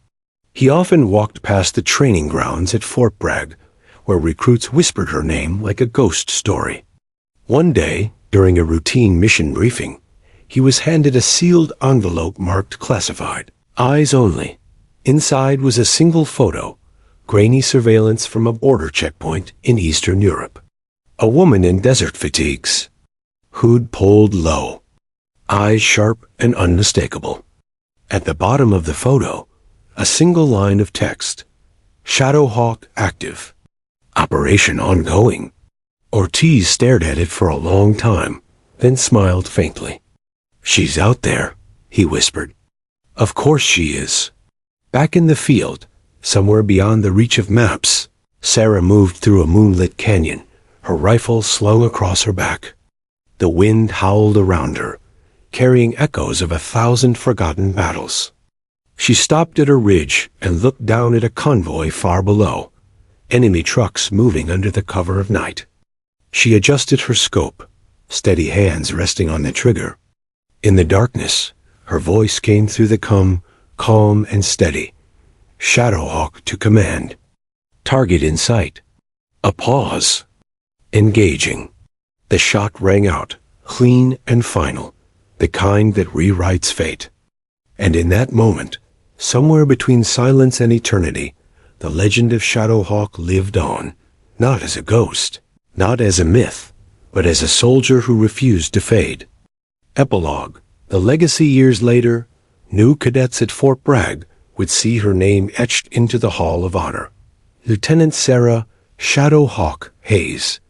He often walked past the training grounds at Fort Bragg, where recruits whispered her name like a ghost story. One day, during a routine mission briefing, he was handed a sealed envelope marked classified, eyes only. Inside was a single photo, grainy surveillance from a border checkpoint in Eastern Europe. A woman in desert fatigues, hood pulled low, eyes sharp and unmistakable. At the bottom of the photo, a single line of text, "Shadowhawk active. Operation ongoing." Ortiz stared at it for a long time, then smiled faintly. "She's out there," he whispered. "Of course she is." Back in the field, somewhere beyond the reach of maps, Sarah moved through a moonlit canyon, her rifle slung across her back. The wind howled around her, carrying echoes of 1,000 forgotten battles. She stopped at a ridge and looked down at a convoy far below, enemy trucks moving under the cover of night. She adjusted her scope, steady hands resting on the trigger. In the darkness, her voice came through the calm and steady. "Shadowhawk to command. Target in sight." A pause. Engaging. The shot rang out, clean and final, the kind that rewrites fate. And in that moment, somewhere between silence and eternity, the legend of Shadowhawk lived on, not as a ghost, not as a myth, but as a soldier who refused to fade. Epilogue. The legacy years later, new cadets at Fort Bragg would see her name etched into the Hall of Honor. Lieutenant Sarah Shadowhawk Hayes,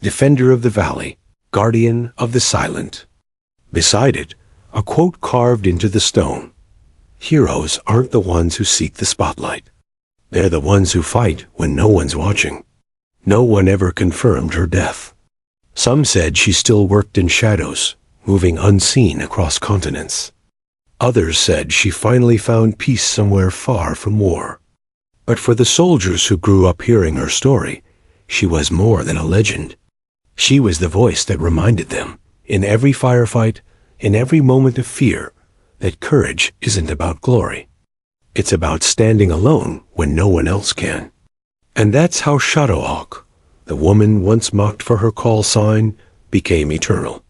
Defender of the Valley, Guardian of the Silent. Beside it, a quote carved into the stone. "Heroes aren't the ones who seek the spotlight. They're the ones who fight when no one's watching." No one ever confirmed her death. Some said she still worked in shadows, moving unseen across continents. Others said she finally found peace somewhere far from war. But for the soldiers who grew up hearing her story, she was more than a legend. She was the voice that reminded them, in every firefight, in every moment of fear, that courage isn't about glory. It's about standing alone when no one else can. And that's how Shadowhawk, the woman once mocked for her call sign, became eternal.